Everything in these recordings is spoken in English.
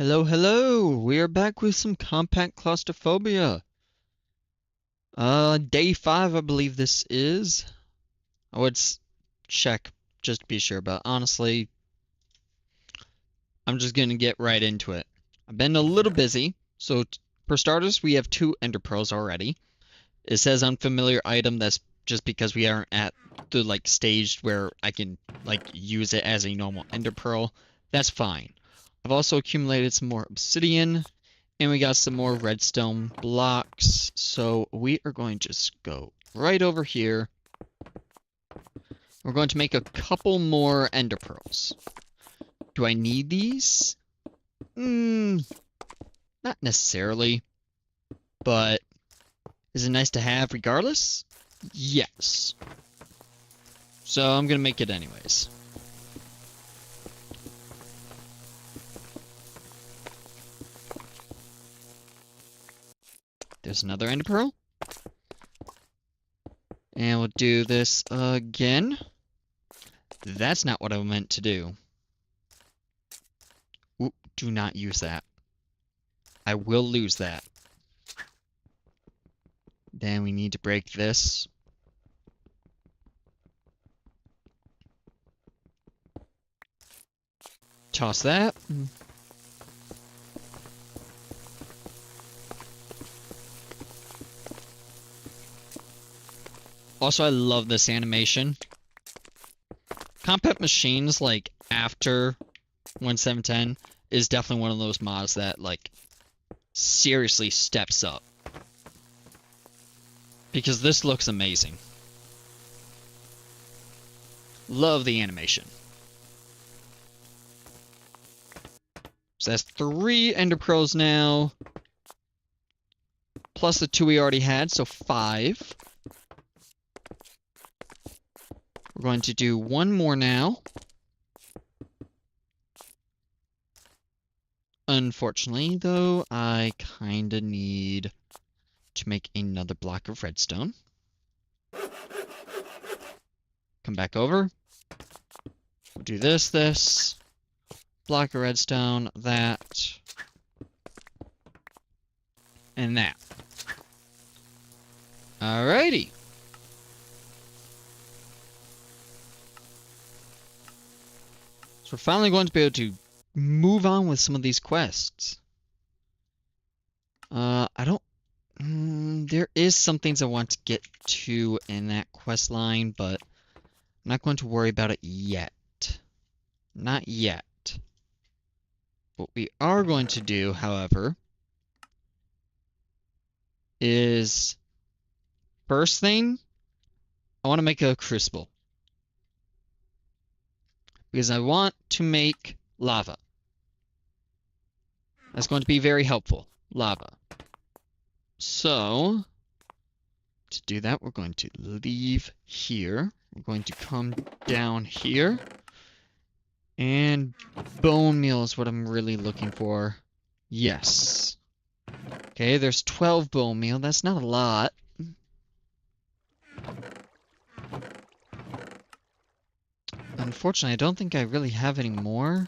Hello, hello! We are back with some compact claustrophobia. Day 5, I believe this is. I would check just to be sure, but honestly, I'm just gonna get right into it. I've been a little busy, so for starters, we have 2 ender pearls already. It says unfamiliar item, that's just because we aren't at the stage where I can use it as a normal ender pearl. That's fine. I've also accumulated some more obsidian. And we got some more redstone blocks. So we are going to just go right over here. We're going to make a couple more ender pearls. Do I need these? Not necessarily. But is it nice to have regardless? Yes. So I'm going to make it anyways. There's another ender pearl. And we'll do this again. That's not what I meant to do. Oop, do not use that. I will lose that. Then we need to break this. Toss that. Also, I love this animation. Compact Machines, after 1.7.10, is definitely one of those mods that, seriously steps up. Because this looks amazing. Love the animation. So that's 3 ender pearls now. Plus the 2 we already had, so 5. We're going to do 1 more now. Unfortunately, though, I kinda need to make another block of redstone. Come back over. We'll do this. Block of redstone, that. And that. Alrighty. So we're finally going to be able to move on with some of these quests. There is some things I want to get to in that quest line, but I'm not going to worry about it yet. Not yet. What we are going to do, however, is first thing, I want to make a crucible. Because I want to make lava. That's going to be very helpful. Lava. So, to do that, we're going to leave here. We're going to come down here. And bone meal is what I'm really looking for. Yes. Okay, there's 12 bone meal. That's not a lot. Unfortunately, I don't think I really have any more.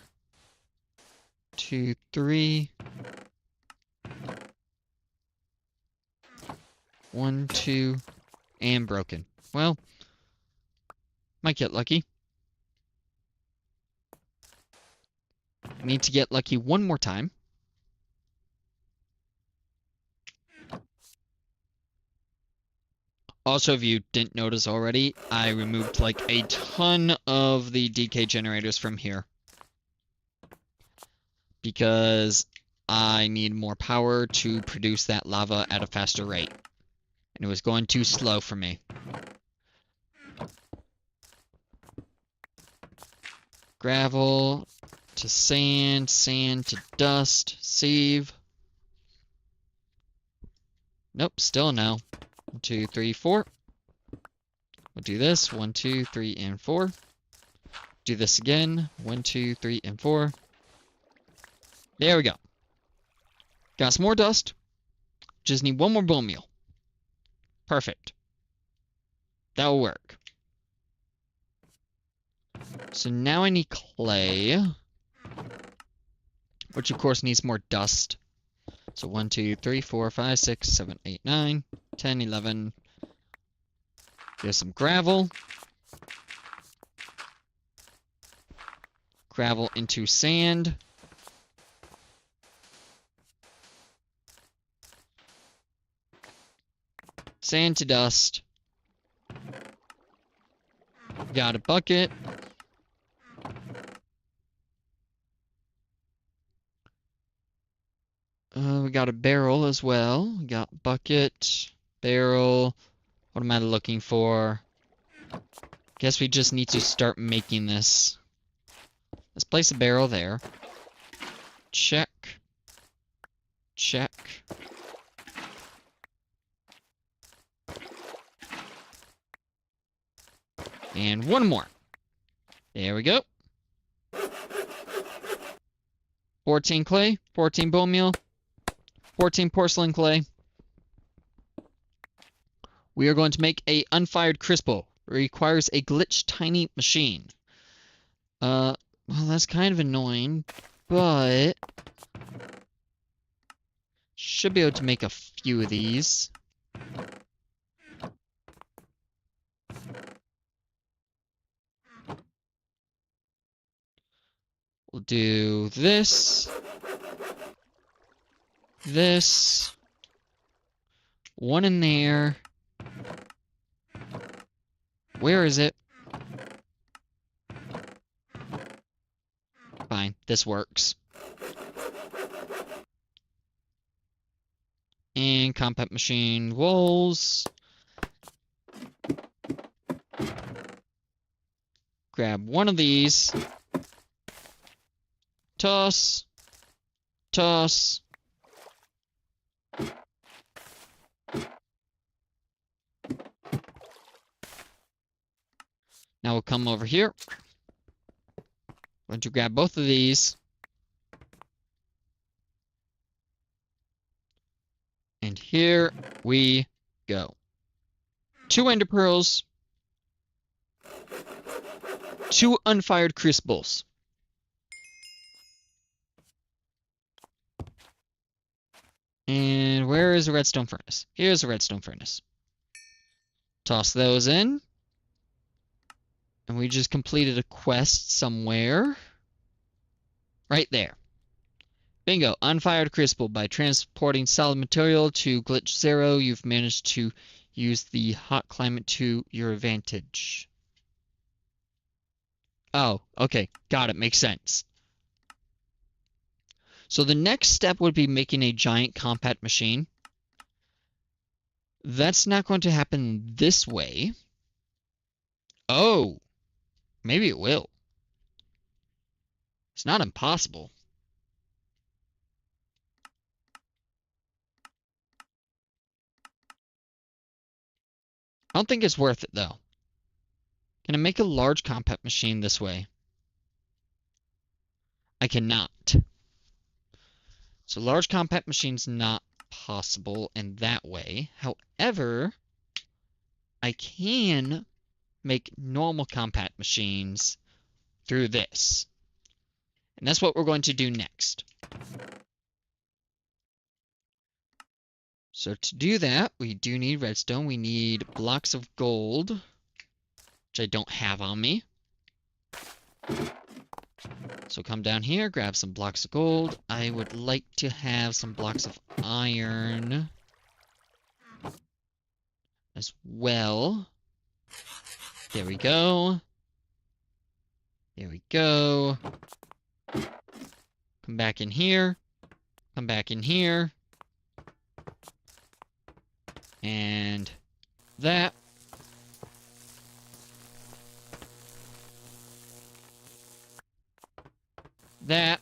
2, 3. 1, 2, and broken. Well, might get lucky. I need to get lucky one more time. Also, if you didn't notice already, I removed a ton of the DK generators from here. Because I need more power to produce that lava at a faster rate. And it was going too slow for me. Gravel to sand, sand to dust, save. Nope, still no. 1, 2, 3, 4. We'll do this. 1, 2, 3, and 4. Do this again. 1, 2, 3, and 4. There we go. Got some more dust. Just need 1 more bone meal. Perfect. That will work. So now I need clay. which of course needs more dust. So 1, 2, 3, 4, 5, 6, 7, 8, 9, 10, 11. There's some gravel. Gravel into sand. Sand to dust. Got a bucket. We got a barrel as well. We got bucket, barrel. What am I looking for? Guess we just need to start making this. Let's place a barrel there. Check. Check. And one more. There we go. 14 clay, 14 bone meal, 14 porcelain clay. We are going to make a unfired crispo. It requires a glitch tiny machine. Well, that's kind of annoying, but should be able to make a few of these. We'll do this, this, one in there. Where is it? Fine, this works. And compact machine walls. Grab one of these. Toss. Toss. Now we'll come over here. Going to grab both of these. And here we go. 2 ender pearls. 2 unfired crisps. And where is the redstone furnace? Here's the redstone furnace. Toss those in. And we just completed a quest somewhere. Right there. Bingo. Unfired crucible. By transporting solid material to glitch 0, you've managed to use the hot climate to your advantage. Oh, okay. Got it. Makes sense. So the next step would be making a giant compact machine. That's not going to happen this way. Oh, maybe it will. It's not impossible. I don't think it's worth it, though. Can I make a large compact machine this way? I cannot. So large compact machine's not possible in that way. However, I can make normal compact machines through this. And that's what we're going to do next. So to do that, we do need redstone. We need blocks of gold, which I don't have on me. So come down here, grab some blocks of gold. I would like to have some blocks of iron as well. There we go. There we go. Come back in here. Come back in here. And that. That.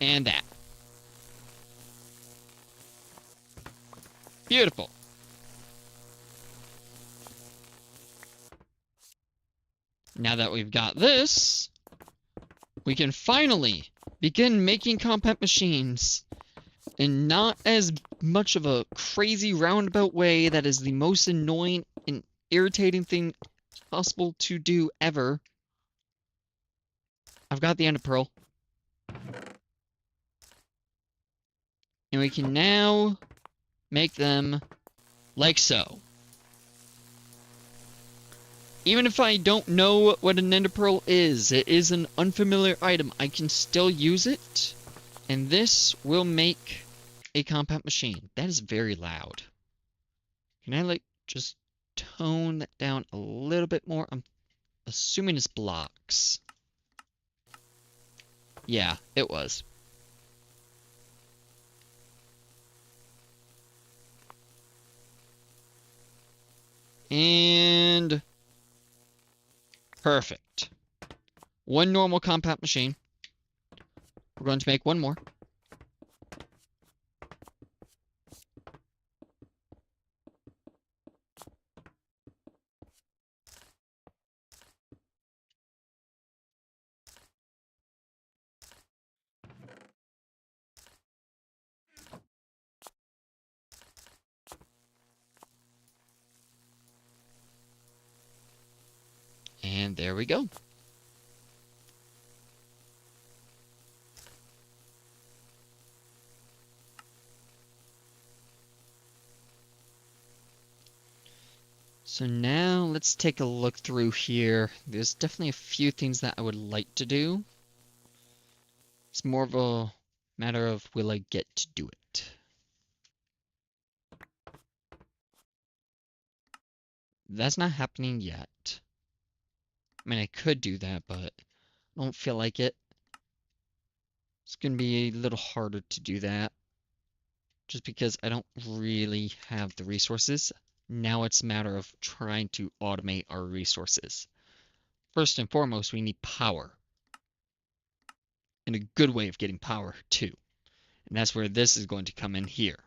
And that. Beautiful. Now that we've got this, we can finally begin making compact machines in not as much of a crazy roundabout way that is the most annoying and irritating thing possible to do ever. I've got the ender pearl. And we can now make them like so. Even if I don't know what an ender pearl is, it is an unfamiliar item, I can still use it. And this will make a compact machine. That is very loud. Can I, like, just tone that down a little bit more? I'm assuming it's blocks. Yeah, it was. And perfect. One normal compact machine. We're going to make one more. And there we go. So now let's take a look through here. There's definitely a few things that I would like to do. It's more of a matter of will I get to do it. That's not happening yet. I mean, I could do that, but I don't feel like it. It's going to be a little harder to do that. Just because I don't really have the resources. Now it's a matter of trying to automate our resources. First and foremost, we need power. And a good way of getting power, too. And that's where this is going to come in here.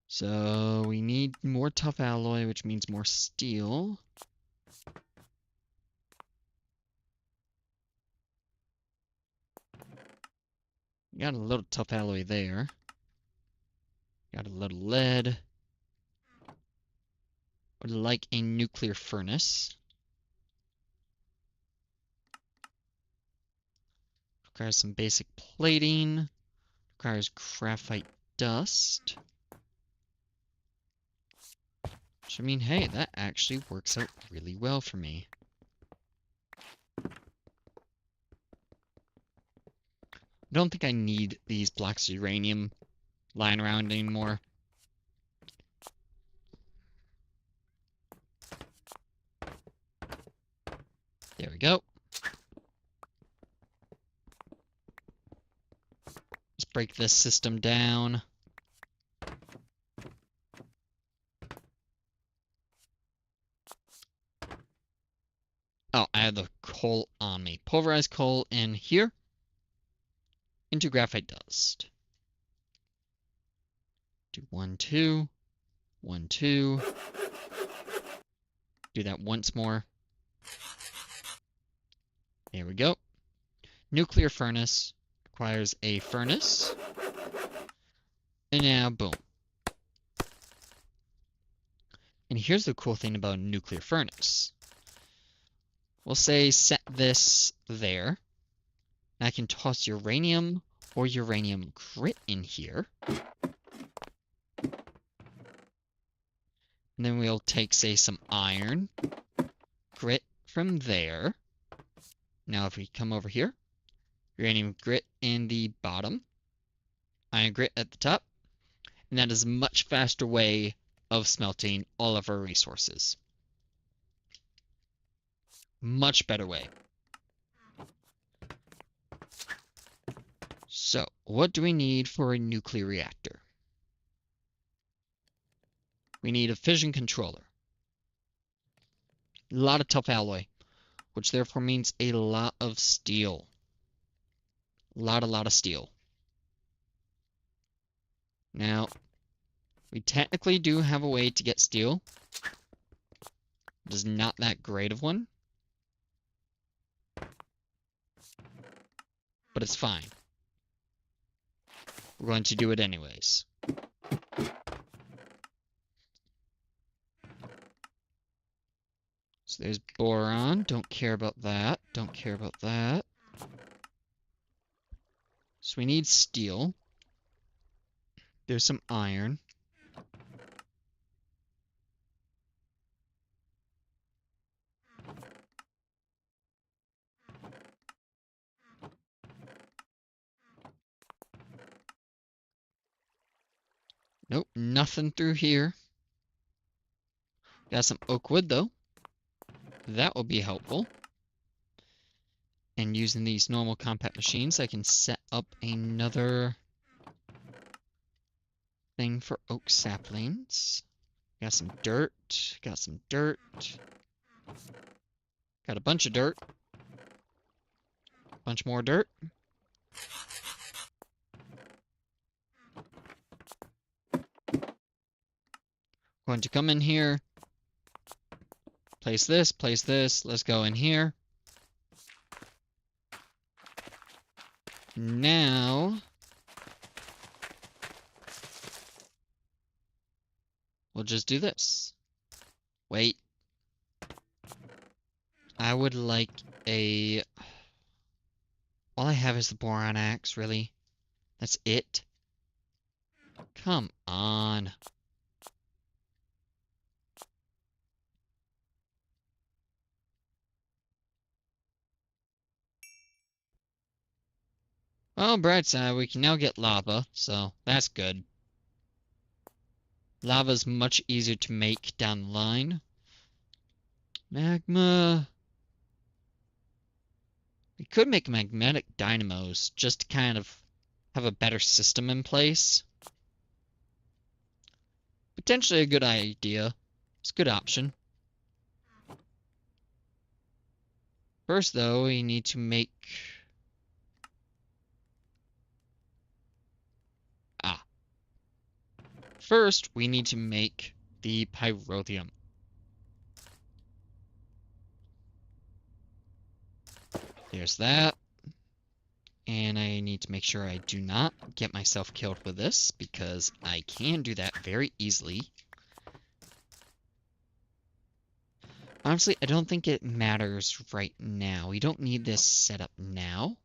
So we need more tough alloy, which means more steel. Got a little tough alloy there. Got a little lead. Would like a nuclear furnace. Requires some basic plating. Requires graphite dust. Which, I mean, hey, that actually works out really well for me. I don't think I need these blocks of uranium lying around anymore. There we go. Let's break this system down. Oh, I have the coal on me. Pulverized coal in here. Into graphite dust. Do 1, 2. 1, 2. Do that once more. There we go. Nuclear furnace requires a furnace. And now, boom. And here's the cool thing about a nuclear furnace. We'll say set this there. And I can toss uranium or uranium grit in here. And then we'll take, say, some iron grit from there. Now if we come over here, uranium grit in the bottom, iron grit at the top, and that is a much faster way of smelting all of our resources. Much better way. So, what do we need for a nuclear reactor? We need a fission controller. A lot of tough alloy, which therefore means a lot of steel. A lot of steel. Now, we technically do have a way to get steel. It is not that great of one. But it's fine. We're going to do it anyways. So there's boron. Don't care about that. Don't care about that. So we need steel. There's some iron. Nope, nothing through here. Got some oak wood, though. That will be helpful. And using these normal compact machines, I can set up another thing for oak saplings. Got some dirt. Got some dirt. Got a bunch of dirt. Bunch more dirt. Going to come in here. Place this, place this. Let's go in here. Now, we'll just do this. Wait. I would like a... All I have is the boron axe, really. That's it? Come on. Well, bright side, we can now get lava, so that's good. Lava's much easier to make down the line. Magma. We could make magnetic dynamos just to kind of have a better system in place. Potentially a good idea. It's a good option. First, though, we need to make... First, we need to make the pyrotheum. There's that. And I need to make sure I do not get myself killed with this, because I can do that very easily. Honestly, I don't think it matters right now. We don't need this set up now.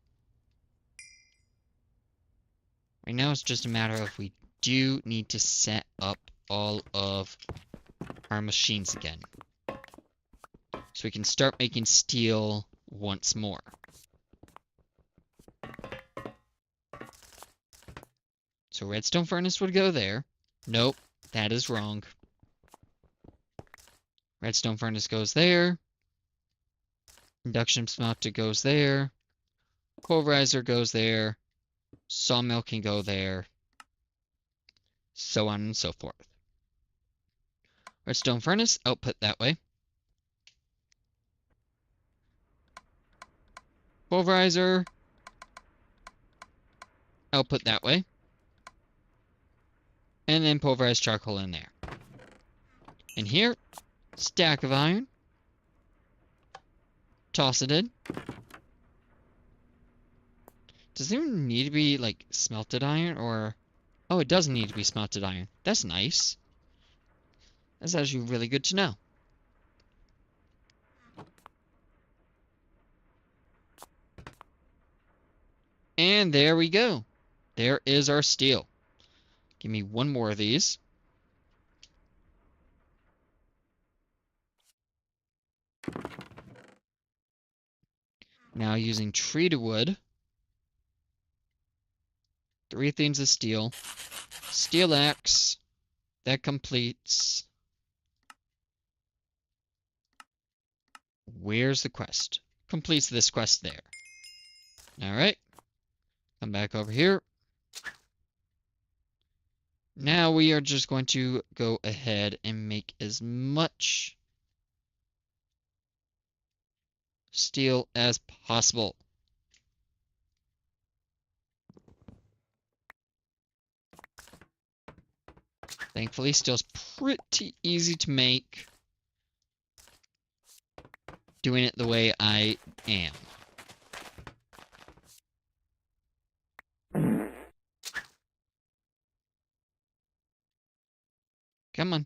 Right now, it's just a matter of we do need to set up all of our machines again. So we can start making steel once more. So redstone furnace would go there. Nope, that is wrong. Redstone furnace goes there. Induction smelter goes there. Pulverizer goes there. Sawmill can go there. So on and so forth. Redstone furnace, output that way. Pulverizer, output that way. And then pulverized charcoal in there. And here, stack of iron. Toss it in. Does it even need to be, like, smelted iron, or... Oh, it doesn't need to be smelted iron. That's nice. That's actually really good to know. And there we go. There is our steel. Give me one more of these. Now using treated wood. 3 themes of steel. Steel axe. That completes... Where's the quest? Completes this quest there. Alright. Come back over here. Now we are just going to go ahead and make as much steel as possible. Thankfully, steel's pretty easy to make. Doing it the way I am. Come on.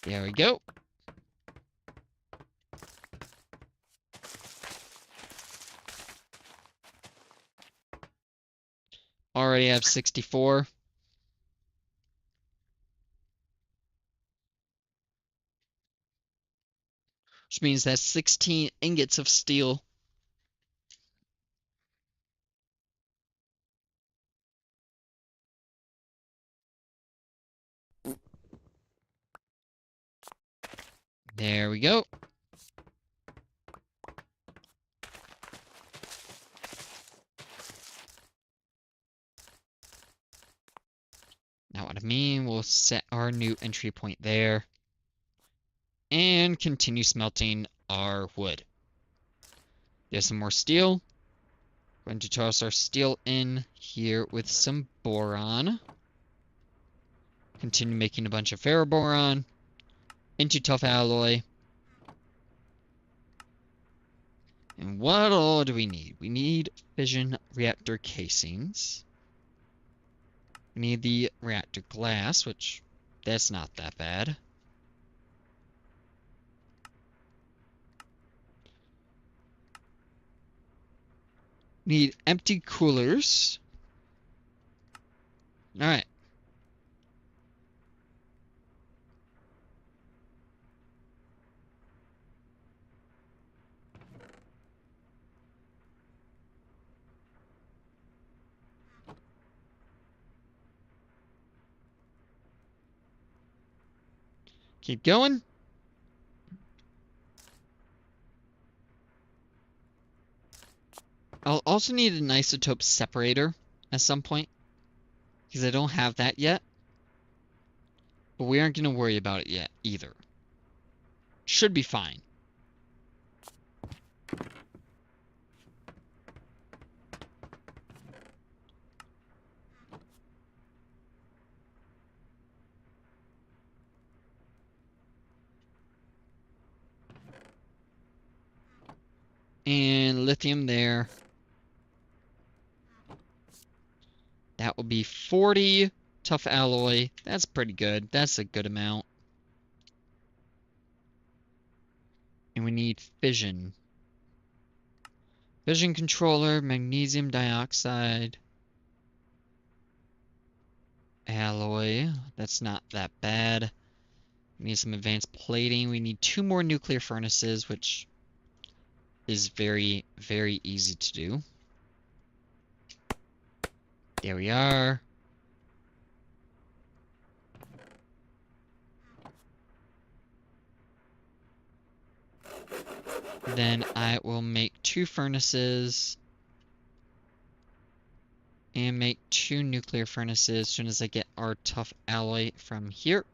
There we go. Already have 64. Which means that's 16 ingots of steel. There we go. Now what I mean, we'll set our new entry point there. And continue smelting our wood. There's some more steel. Going to toss our steel in here with some boron. Continue making a bunch of ferroboron into tough alloy. And what all do we need? We need fission reactor casings. We need the reactor glass, which that's not that bad. Need empty coolers. All right. Keep going. I'll also need an isotope separator at some point, because I don't have that yet. But we aren't going to worry about it yet either. Should be fine. And lithium there. That will be 40 tough alloy. That's pretty good. That's a good amount. And we need fission. Fission controller, magnesium dioxide, alloy. That's not that bad. We need some advanced plating. We need 2 more nuclear furnaces, which is very, very easy to do. There we are. Then I will make 2 furnaces and make 2 nuclear furnaces as soon as I get our tough alloy from here.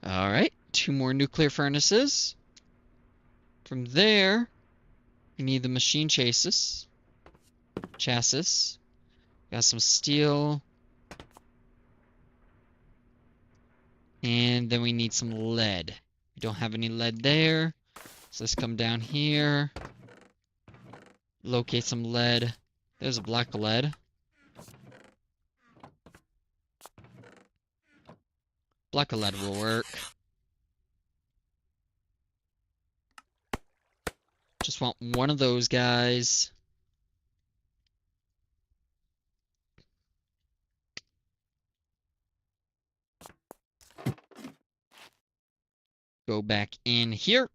All right, 2 more nuclear furnaces. From there, we need the machine chassis. Got some steel. And then we need some lead. We don't have any lead there. So let's come down here. Locate some lead. There's a block of lead. Block of lead will work. Just want one of those guys. Go back in here.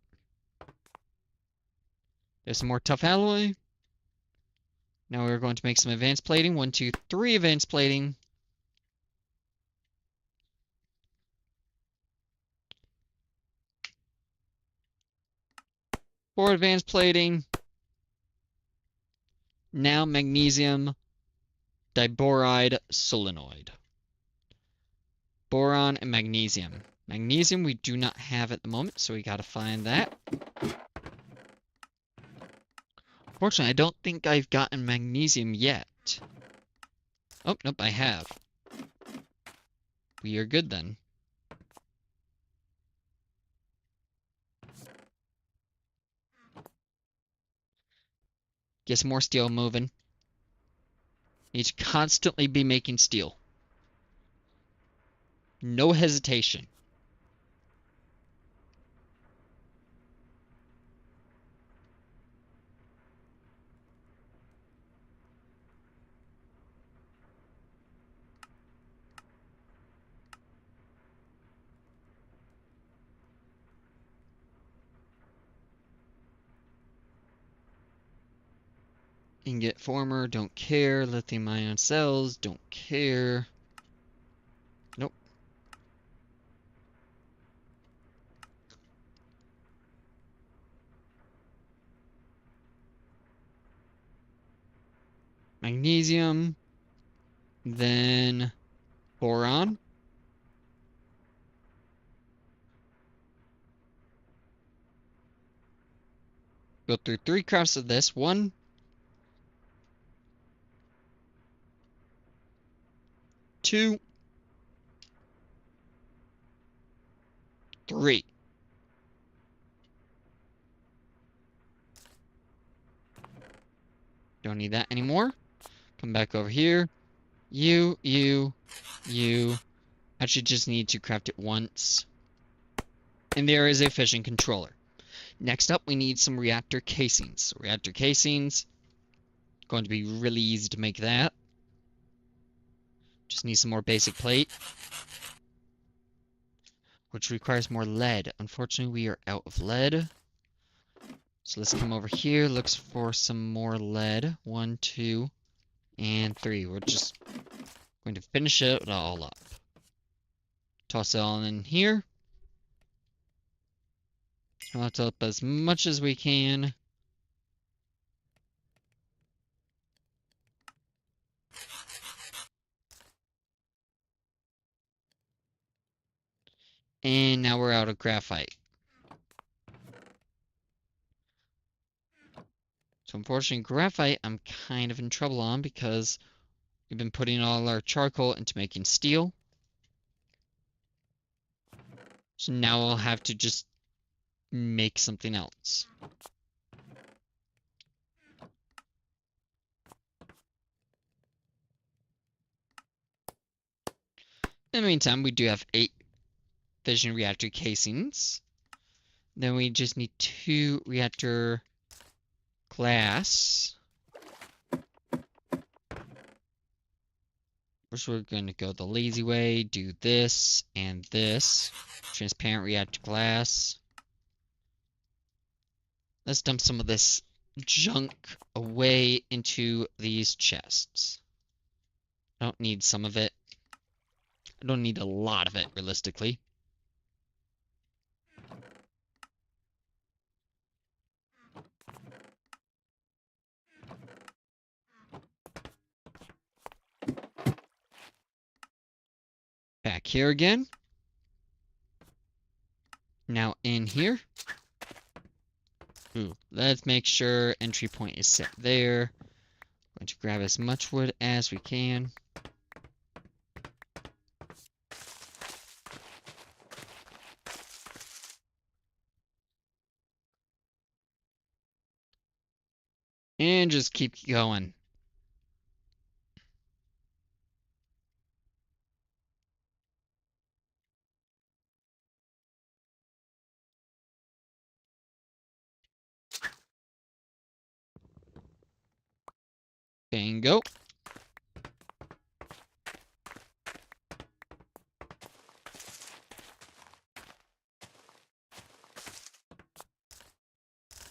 There's some more tough alloy. Now we're going to make some advanced plating. 1, 2, 3 advanced plating. For advanced plating. Now magnesium diboride solenoid. Boron and magnesium. Magnesium we do not have at the moment, so we gotta find that. Fortunately, I don't think I've gotten magnesium yet. Oh, nope, I have. We are good then. Get some more steel moving. Need to constantly be making steel. No hesitation. Ingot former, don't care. Lithium ion cells, don't care. Nope. Magnesium. Then boron. Go through 3 crafts of this. 1, 2, 3. Don't need that anymore. Come back over here. You. Actually just need to craft it once. And there is a fission controller. Next up, we need some reactor casings. So reactor casings, going to be really easy to make that. Just need some more basic plate, which requires more lead. Unfortunately, we are out of lead. So let's come over here, look for some more lead. 1, 2, and 3. We're just going to finish it all up. Toss it all in here. Toss up as much as we can. And now we're out of graphite. So unfortunately, graphite I'm kind of in trouble on because we've been putting all our charcoal into making steel. So now I'll have to just make something else. In the meantime, we do have 8 fission reactor casings. Then we just need 2 reactor glass. First, we're going to go the lazy way, do this and this. Transparent reactor glass. Let's dump some of this junk away into these chests. I don't need some of it. I don't need a lot of it, realistically. Back here again. Now in here. Ooh, let's make sure entry point is set there. Going to grab as much wood as we can. And just keep going. Bingo.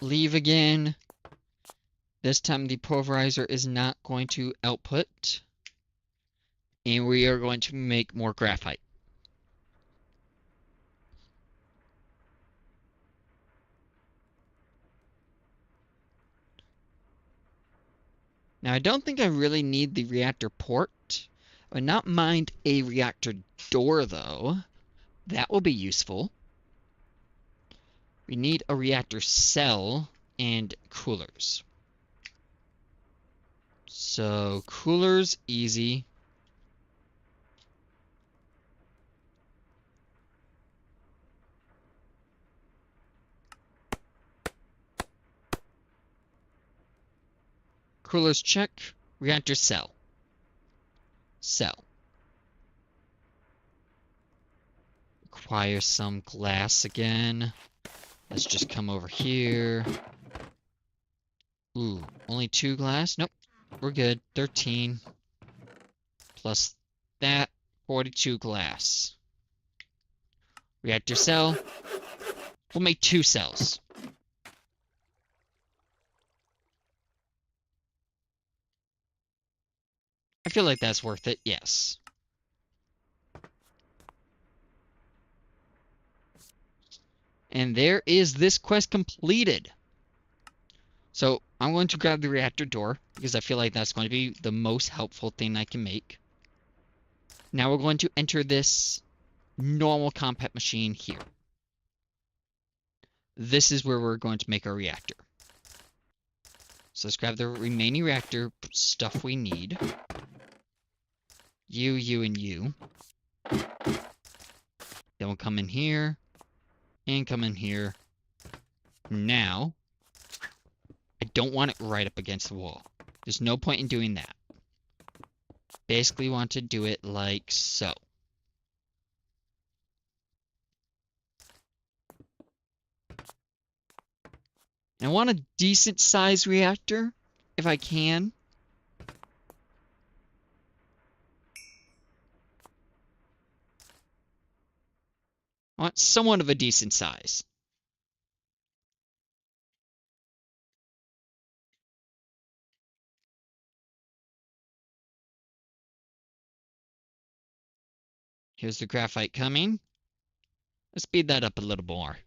Leave again. This time the pulverizer is not going to output. And we are going to make more graphite. Now I don't think I really need the reactor port. I would not mind a reactor door though. That will be useful. We need a reactor cell and coolers. So coolers, easy. Coolers check. Reactor cell. cell. Require some glass again. Let's just come over here. Ooh, only 2 glass? Nope, we're good. 13 plus that, 42 glass. Reactor cell. We'll make 2 cells. I feel like that's worth it, yes. And there is this quest completed. So I'm going to grab the reactor door because I feel like that's going to be the most helpful thing I can make. Now we're going to enter this normal compact machine here. This is where we're going to make our reactor. So let's grab the remaining reactor stuff we need. You, and you. Then we'll come in here. And come in here. Now, I don't want it right up against the wall. There's no point in doing that. Basically want to do it like so. And I want a decent sized reactor, if I can. I want somewhat of a decent size. Here's the graphite coming. Let's speed that up a little more.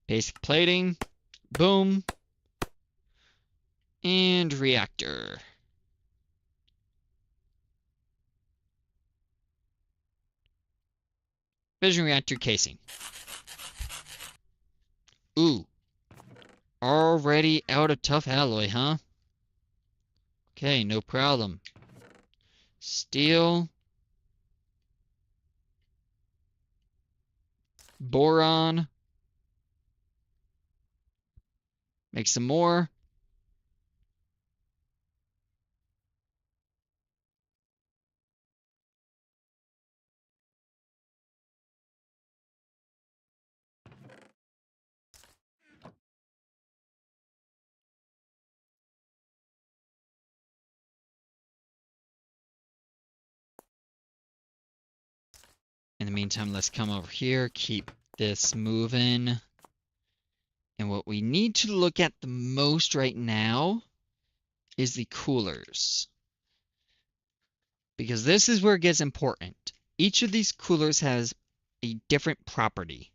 Basic plating. Boom. And reactor. Fission reactor casing. Ooh. Already out of tough alloy, huh? Okay, no problem. Steel. Boron. Make some more. In the meantime, let's come over here, keep this moving. And what we need to look at the most right now is the coolers. Because this is where it gets important. Each of these coolers has a different property.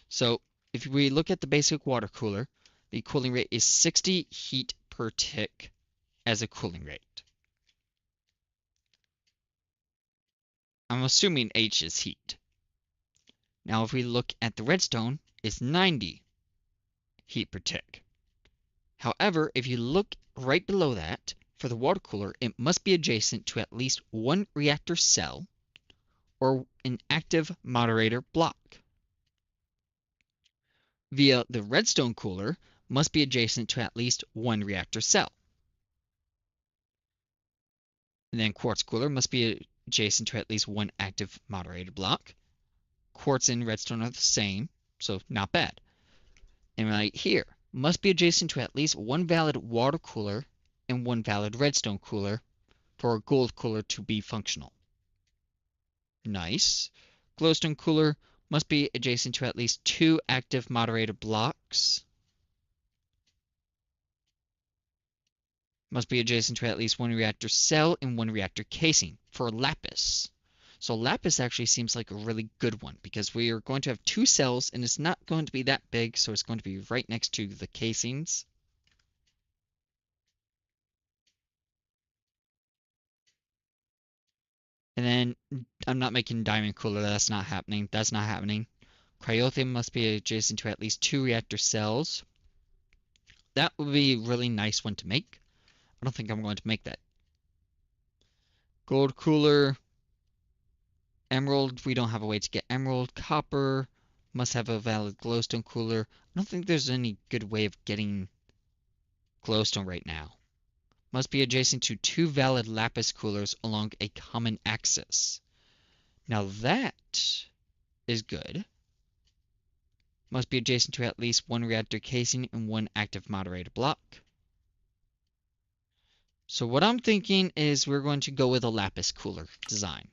So if we look at the basic water cooler, the cooling rate is 60 heat per tick as a cooling rate. I'm assuming H is heat. Now if we look at the redstone, it's 90 heat per tick. However, if you look right below that, for the water cooler, it must be adjacent to at least 1 reactor cell or an active moderator block. Via the redstone cooler must be adjacent to at least 1 reactor cell. And then quartz cooler must be adjacent to at least 1 active moderator block. Quartz and redstone are the same, so not bad. And right here, must be adjacent to at least 1 valid water cooler and 1 valid redstone cooler for a gold cooler to be functional. Nice. Glowstone cooler must be adjacent to at least 2 active moderator blocks. Must be adjacent to at least 1 reactor cell and 1 reactor casing for lapis. So lapis actually seems like a really good one because we are going to have 2 cells and it's not going to be that big, so it's going to be right next to the casings. And then I'm not making diamond cooler, that's not happening. That's not happening. Cryothium must be adjacent to at least 2 reactor cells. That would be a really nice one to make. I don't think I'm going to make that. Gold cooler. Emerald, we don't have a way to get emerald. Copper, must have a valid glowstone cooler. I don't think there's any good way of getting glowstone right now. Must be adjacent to 2 valid lapis coolers along a common axis. Now that is good. Must be adjacent to at least 1 reactor casing and 1 active moderator block. So what I'm thinking is we're going to go with a lapis cooler design.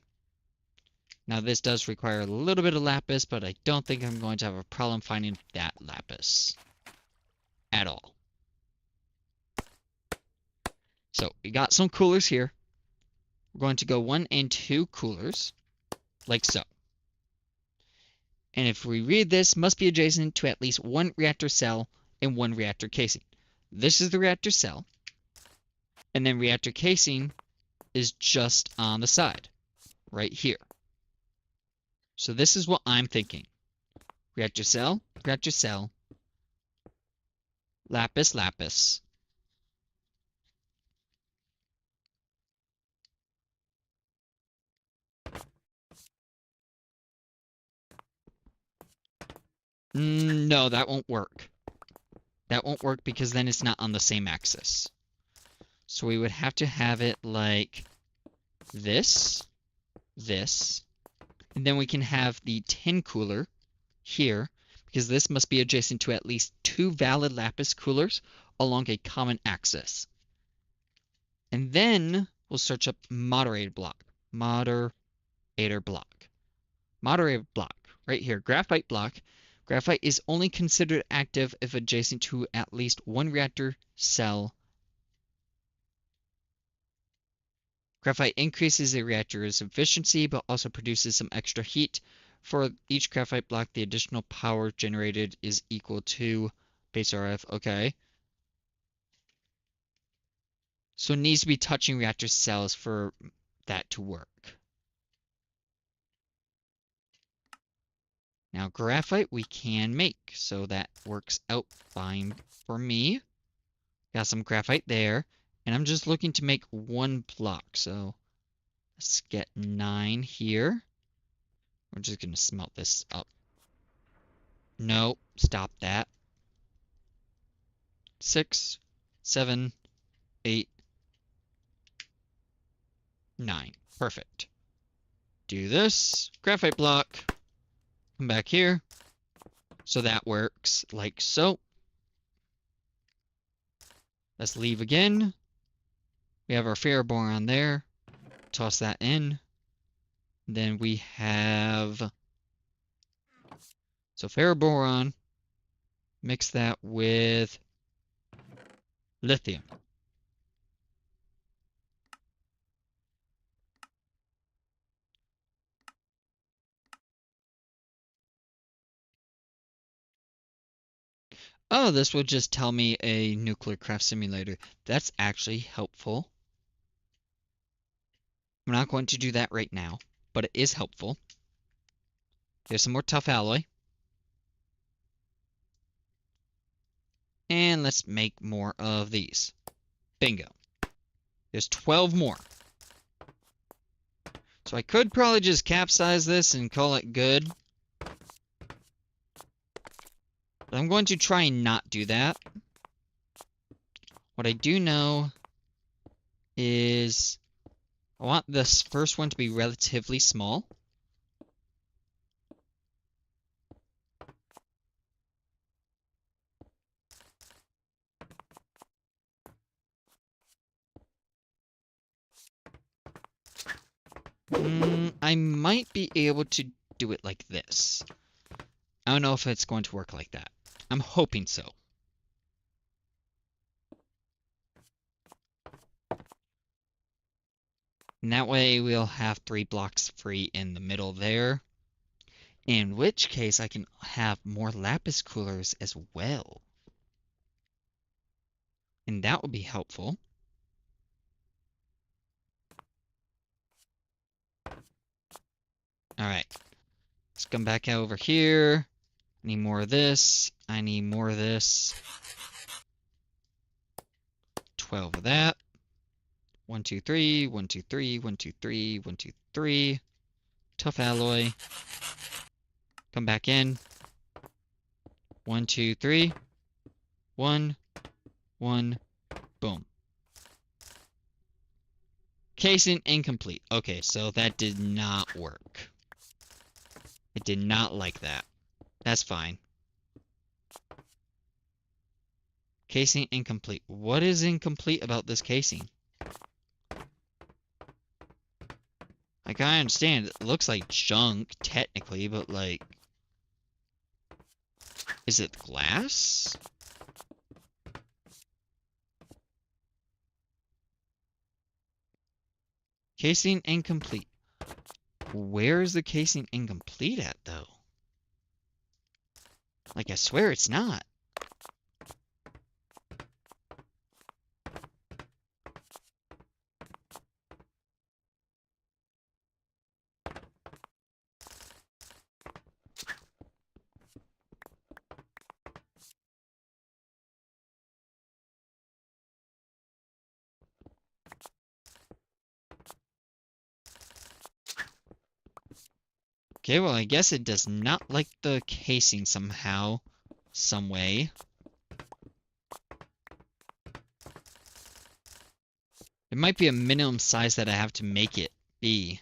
Now this does require a little bit of lapis, but I don't think I'm going to have a problem finding that lapis at all. So we got some coolers here. We're going to go 1 and 2 coolers, like so. And if we read this, must be adjacent to at least 1 reactor cell and 1 reactor casing. This is the reactor cell, and then reactor casing is just on the side, right here. So this is what I'm thinking. Reactor cell, lapis, lapis. No, that won't work. That won't work because then it's not on the same axis. So we would have to have it like this, and then we can have the tin cooler here, because this must be adjacent to at least 2 valid lapis coolers along a common axis. And then we'll search up moderator block, right here, graphite block. Graphite is only considered active if adjacent to at least 1 reactor cell. Graphite increases a reactor's efficiency, but also produces some extra heat. For each graphite block, the additional power generated is equal to base RF. Okay. So it needs to be touching reactor cells for that to work. Now, graphite we can make, so that works out fine for me. Got some graphite there, and I'm just looking to make 1 block, so let's get 9 here. We're just going to smelt this up. No, stop that. 6, 7, 8, 9. Perfect. Do this. Graphite block. Come back here. So that works like so. Let's leave again. We have our ferroboron there. Toss that in. Then we have... So ferroboron. Mix that with lithium. Oh, this will just tell me a nuclear craft simulator. That's actually helpful. I'm not going to do that right now, but it is helpful. Here's some more tough alloy. And let's make more of these. Bingo. There's 12 more. So I could probably just capsize this and call it good. But I'm going to try and not do that. What I do know is I want this first one to be relatively small. I might be able to do it like this. I don't know if it's going to work like that. I'm hoping so. And that way we'll have 3 blocks free in the middle there. In which case I can have more lapis coolers as well. And that would be helpful. Alright. Let's come back over here. I need more of this. I need more of this. 12 of that. 1, 2, 3, 1, 2, 3, 1, 2, 3, 1, 2, 3. tough alloy. Come back in. 1, 2, 3. 1, 1, boom. Casing incomplete. Okay, so that did not work. It did not like that. That's fine. Casing incomplete. What is incomplete about this casing? Like, I understand it looks like junk, technically, but, like... Is it glass? Casing incomplete. Where is the casing incomplete at, though? Like, I swear it's not. Okay, well, I guess it does not like the casing somehow, some way. It might be a minimum size that I have to make it be.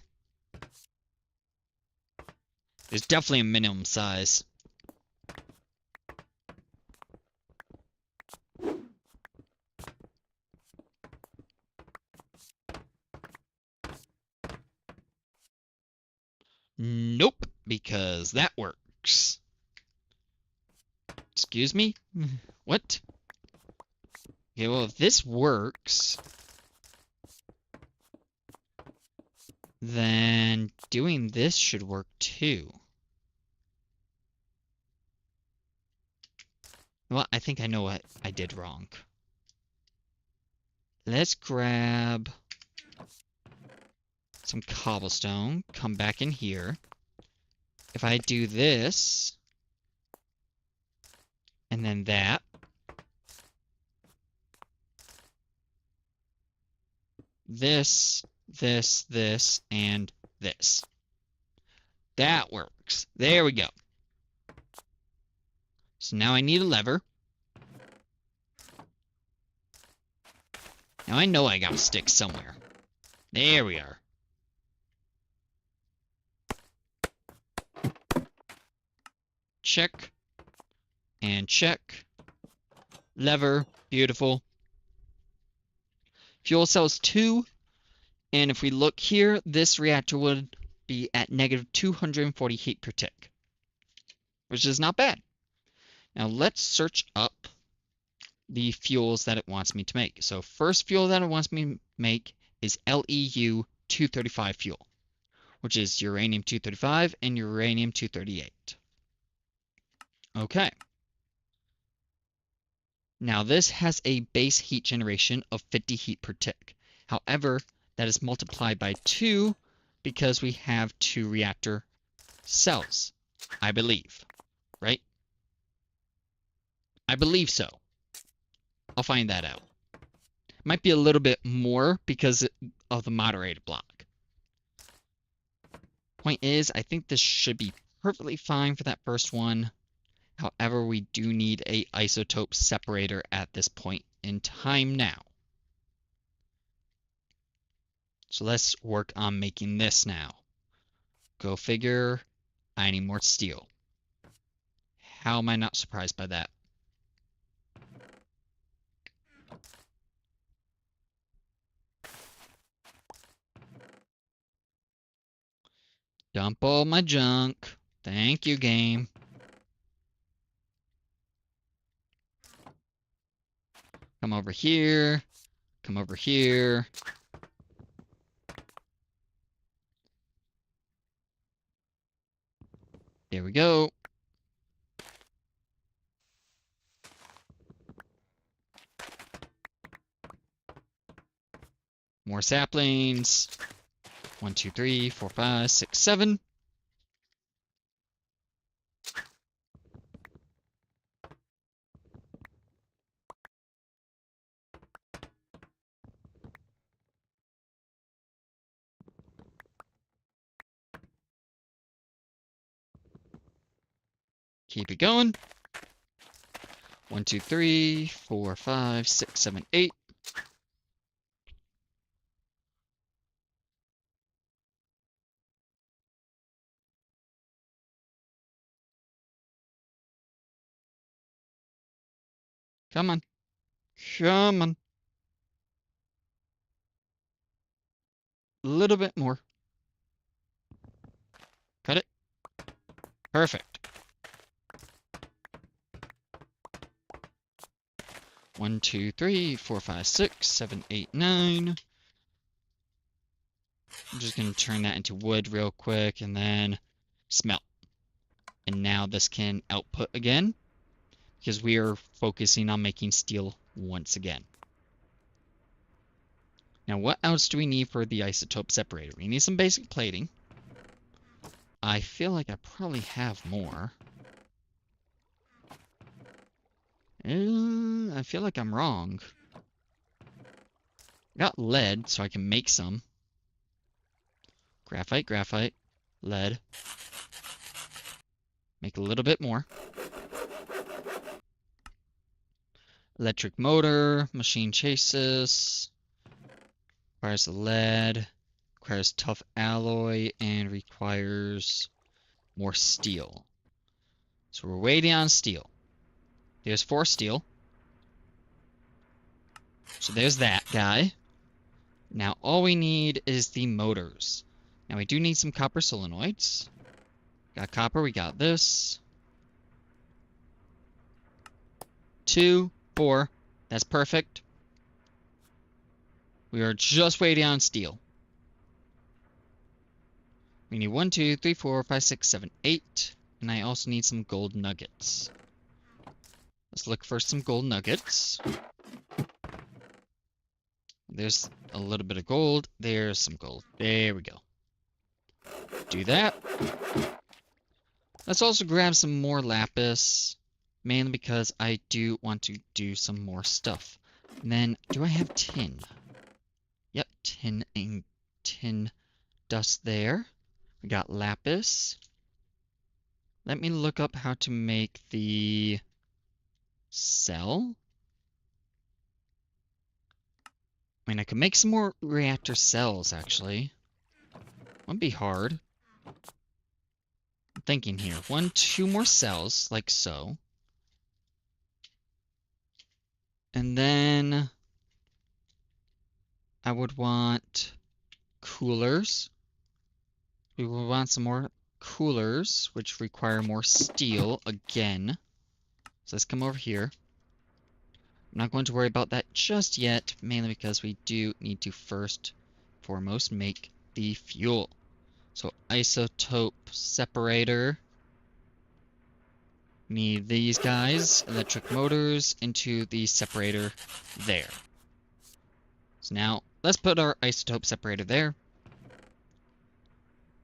There's definitely a minimum size. Nope, because that works. Excuse me? What? Okay, well, if this works, then doing this should work too. Well, I think I know what I did wrong. Let's grab some cobblestone, come back in here. If I do this, and then that, this, this, and this. That works. There we go. So now I need a lever. Now I know I got a stick somewhere. There we are. Check. And check. Lever. Beautiful. Fuel cells 2. And if we look here, this reactor would be at negative 240 heat per tick, which is not bad. Now let's search up the fuels that it wants me to make. So first fuel that it wants me to make is LEU 235 fuel, which is uranium 235 and uranium 238. Okay. Now this has a base heat generation of 50 heat per tick. However, that is multiplied by 2 because we have 2 reactor cells, I believe. Right? I believe so. I'll find that out. Might be a little bit more because of the moderator block. Point is, I think this should be perfectly fine for that first one. However, we do need a isotope separator at this point in time now. So let's work on making this now. Go figure, I need more steel. How am I not surprised by that? Dump all my junk. Thank you, game. Come over here. Come over here. There we go. More saplings. 1, 2, 3, 4, 5, 6, 7. Keep it going. 1, 2, 3, 4, 5, 6, 7, 8. Come on. Come on. A little bit more. Cut it. Perfect. 1, 2, 3, 4, 5, 6, 7, 8, 9. I'm just going to turn that into wood real quick and then smelt. And now this can output again because we are focusing on making steel once again. Now, what else do we need for the isotope separator? We need some basic plating. I feel like I probably have more. I feel like I'm wrong. I got lead, so I can make some. Graphite, graphite, lead. Make a little bit more. Electric motor, machine chassis. Requires lead. Requires tough alloy, and requires more steel. So we're waiting on steel. There's 4 steel. So there's that guy. Now all we need is the motors. Now we do need some copper solenoids. Got copper, we got this. 2, 4. That's perfect. We are just waiting on steel. We need 1, 2, 3, 4, 5, 6, 7, 8. And I also need some gold nuggets. Let's look for some gold nuggets. There's a little bit of gold. There's some gold. There we go. Do that. Let's also grab some more lapis. Mainly because I do want to do some more stuff. And then, do I have tin? Yep, tin and tin dust there. We got lapis. Let me look up how to make the cell. I mean, I could make some more reactor cells, actually. Wouldn't be hard. I'm thinking here. 1, 2 more cells, like so. And then I would want coolers. We will want some more coolers, which require more steel again. So let's come over here. I'm not going to worry about that just yet, mainly because we do need to first, foremost, make the fuel. So isotope separator. Need these guys, electric motors, into the separator there. So now, let's put our isotope separator there.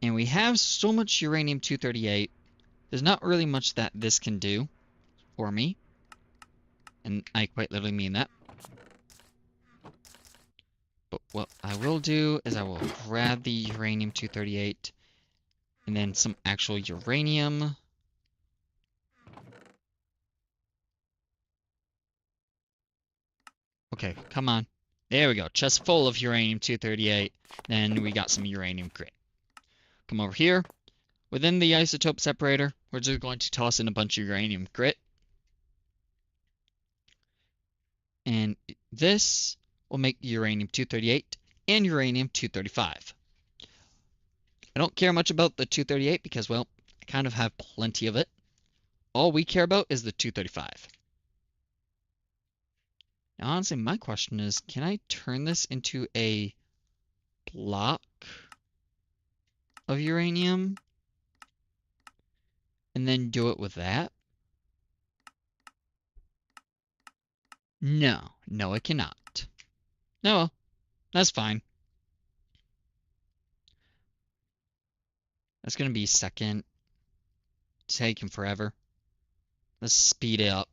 And we have so much uranium-238, there's not really much that this can do for me. And I quite literally mean that. But what I will do is I will grab the uranium-238 and then some actual uranium. Okay, come on. There we go. Chest full of uranium-238. Then we got some uranium grit. Come over here. Within the isotope separator, we're just going to toss in a bunch of uranium grit. And this will make uranium-238 and uranium-235. I don't care much about the 238 because, well, I kind of have plenty of it. All we care about is the 235. Now, honestly, my question is, can I turn this into a block of uranium and then do it with that? No, no, it cannot. No, well, that's fine. That's going to be second. It's taking forever. Let's speed it up.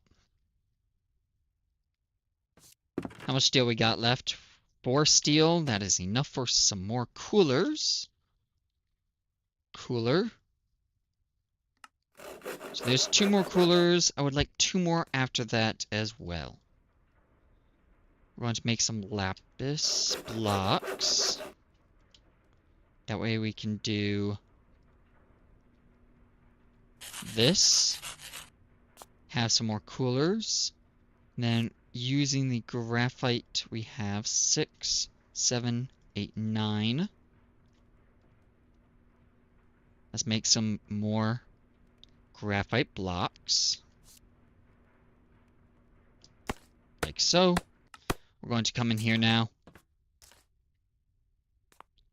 How much steel we got left? 4 steel. That is enough for some more coolers. Cooler. So there's 2 more coolers. I would like 2 more after that as well. We're going to make some lapis blocks. That way we can do this. Have some more coolers. And then using the graphite, we have 6, 7, 8, 9. Let's make some more graphite blocks. Like so. We're going to come in here now.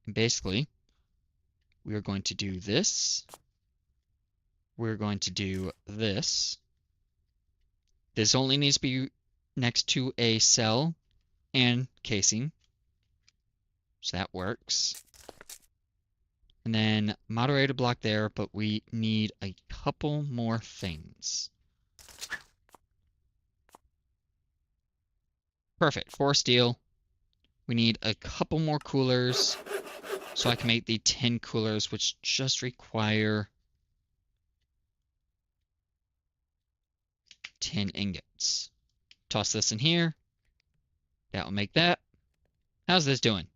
And basically, we are going to do this. We're going to do this. This only needs to be next to a cell and casing. So that works. And then moderator block there, but we need a couple more things. Perfect. 4 steel. We need a couple more coolers so I can make the 10 coolers, which just require 10 ingots. Toss this in here. That will make that. How's this doing?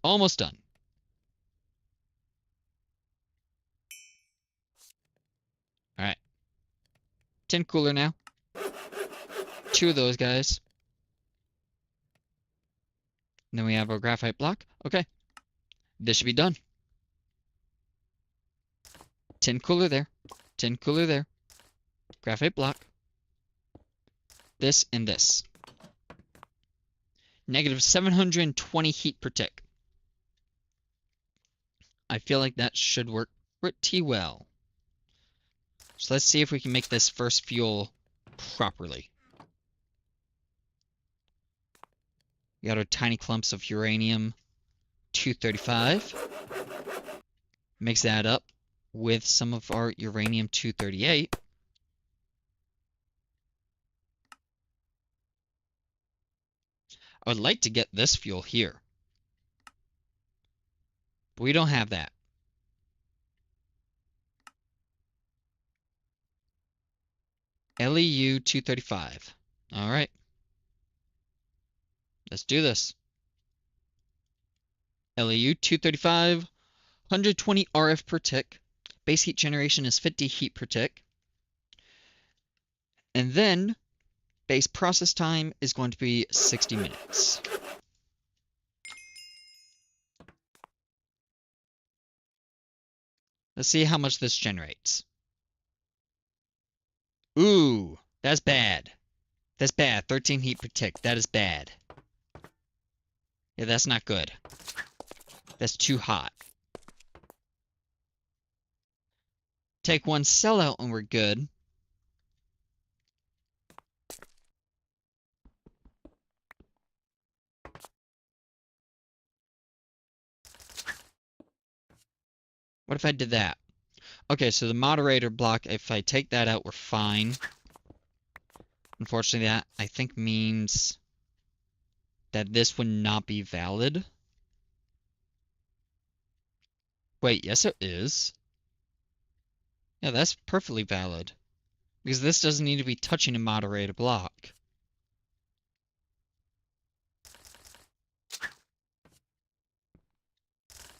Almost done. All right. 10 cooler now. 2 of those guys. And then we have our graphite block. Okay. This should be done. 10 cooler there. 10 cooler there. Graphite block. This and this. Negative 720 heat per tick. I feel like that should work pretty well. So let's see if we can make this first fuel properly. We got our tiny clumps of uranium-235. Mix that up with some of our uranium-238. I would like to get this fuel here. But we don't have that. LEU-235. All right. Let's do this. LEU-235, 120 RF per tick. Base heat generation is 50 heat per tick. And then base process time is going to be 60 minutes. Let's see how much this generates. Ooh, that's bad. That's bad. 13 heat per tick. That is bad. Yeah, that's not good. That's too hot. Take 1 cell out and we're good. What if I did that? Okay, so the moderator block, if I take that out, we're fine. Unfortunately, that, I think, means that this would not be valid. Wait, yes it is. Yeah, that's perfectly valid. Because this doesn't need to be touching a moderator block.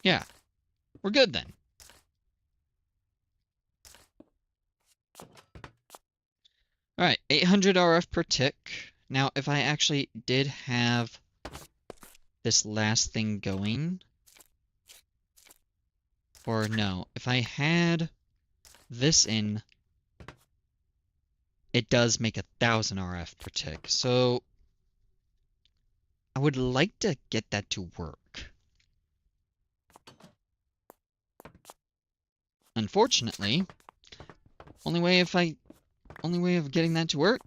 Yeah, we're good then. Alright, 800 RF per tick. Now, if I actually did have this last thing going, or no, if I had this in, it does make 1,000 RF per tick. So I would like to get that to work. Unfortunately, only way of getting that to work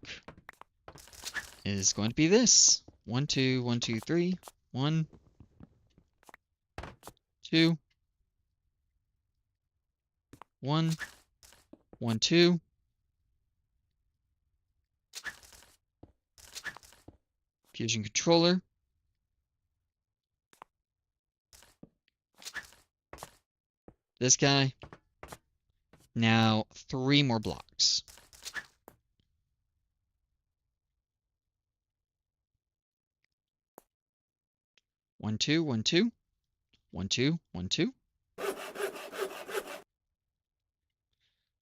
is going to be this. 1, 2, 1, 2, 3. 1, 2, 1, 1, 2. Fusion controller. This guy. Now, 3 more blocks. One, two, 1, 2. 1, 2, 1, 2.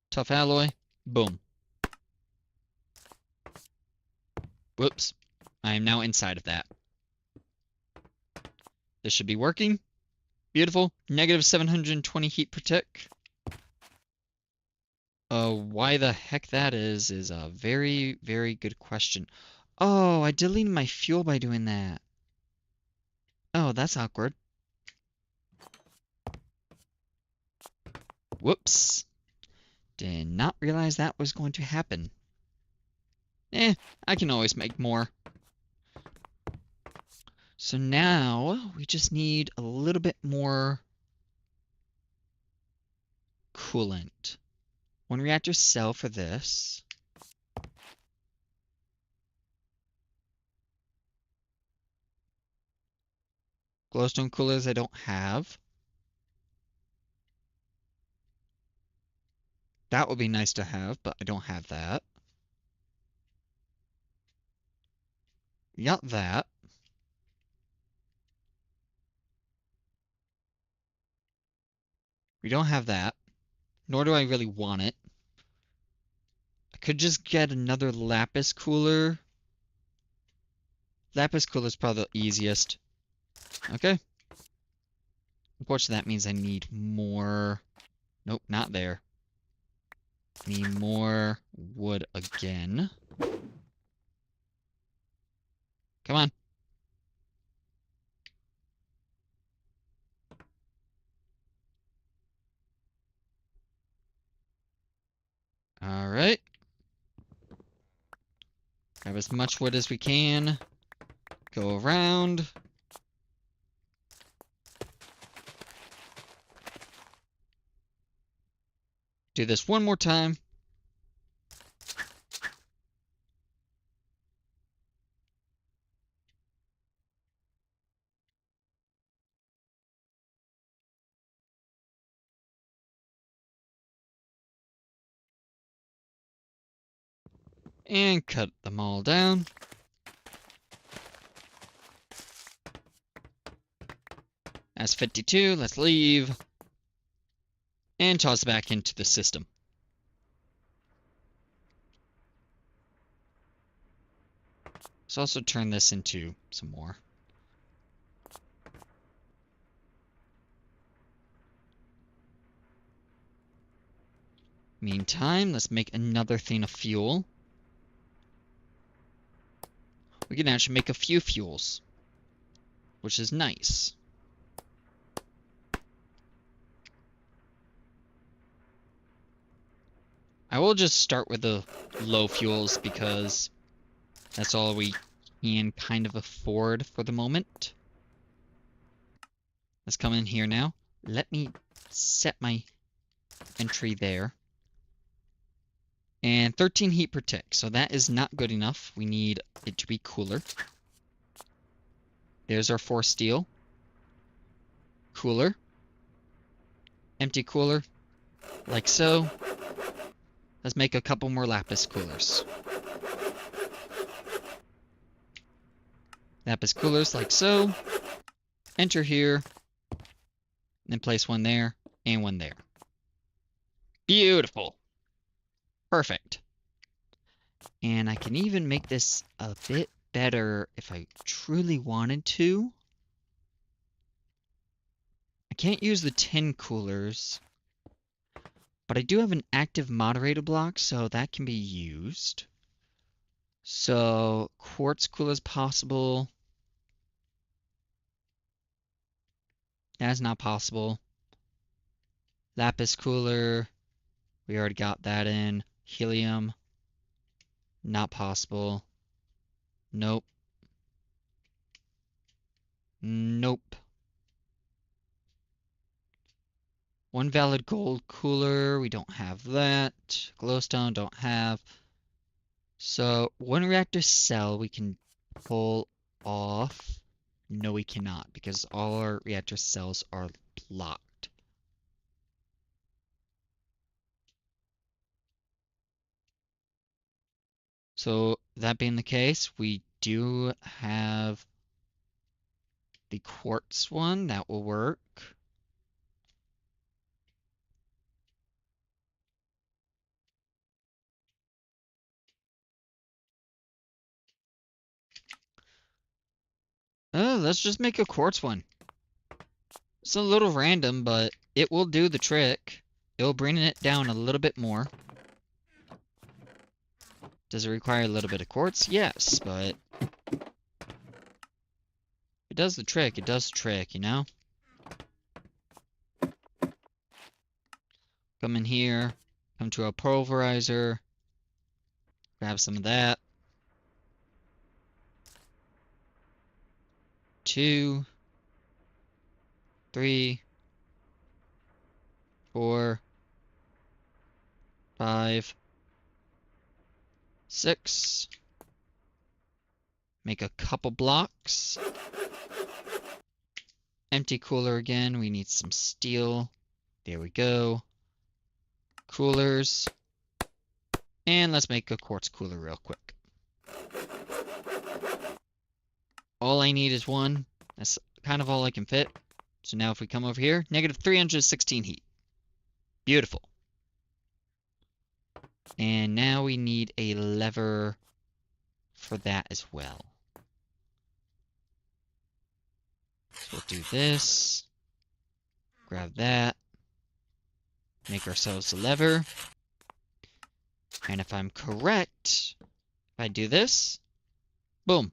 Tough alloy. Boom. Whoops. I am now inside of that. This should be working. Beautiful. Negative 720 heat per tick. Why the heck that is a very, very good question. Oh, I deleted my fuel by doing that. Oh, that's awkward. Whoops. Did not realize that was going to happen. I can always make more. So now we just need a little bit more coolant. 1 reactor cell for this. Glowstone coolers I don't have. That would be nice to have, but I don't have that. Got that. We don't have that. Nor do I really want it. I could just get another lapis cooler. Lapis cooler is probably the easiest. Okay. Unfortunately, that means I need more. Nope, not there. Need more wood again. Come on. All right. Grab as much wood as we can. Go around. Do this one more time. And cut them all down. That's 52. Let's leave. And toss it back into the system. Let's also turn this into some more. Meantime, let's make another thing of fuel. We can actually make a few fuels, which is nice. I will just start with the low fuels because that's all we can kind of afford for the moment. Let's come in here now. Let me set my entry there. And 13 heat per tick, so that is not good enough. We need it to be cooler. There's our 4 steel. Cooler. Empty cooler. Like so. Let's make a couple more lapis coolers. Lapis coolers like so. Enter here. Then place one there and one there. Beautiful. Perfect. And I can even make this a bit better if I truly wanted to. I can't use the tin coolers, but I do have an active moderator block, so that can be used. So quartz cooler is possible. That's not possible. Lapis cooler. We already got that in. Helium. Not possible. Nope. Nope. One valid gold cooler. We don't have that. Glowstone don't have. So 1 reactor cell we can pull off. No, we cannot because all our reactor cells are blocked. So that being the case, we do have the quartz one. That will work. Oh, let's just make a quartz one. It's a little random, but it will do the trick. It will bring it down a little bit more. Does it require a little bit of quartz? Yes, but it does the trick. It does the trick, you know? Come in here, come to our pulverizer, grab some of that. 2, 3, 4, 5, 6. Make a couple blocks. Empty cooler again. We need some steel. There we go. Coolers. And let's make a quartz cooler real quick. All I need is one. That's kind of all I can fit. So now if we come over here, negative 316 heat. Beautiful. And now we need a lever for that as well. So we'll do this. Grab that. Make ourselves a lever. And if I'm correct, if I do this, boom.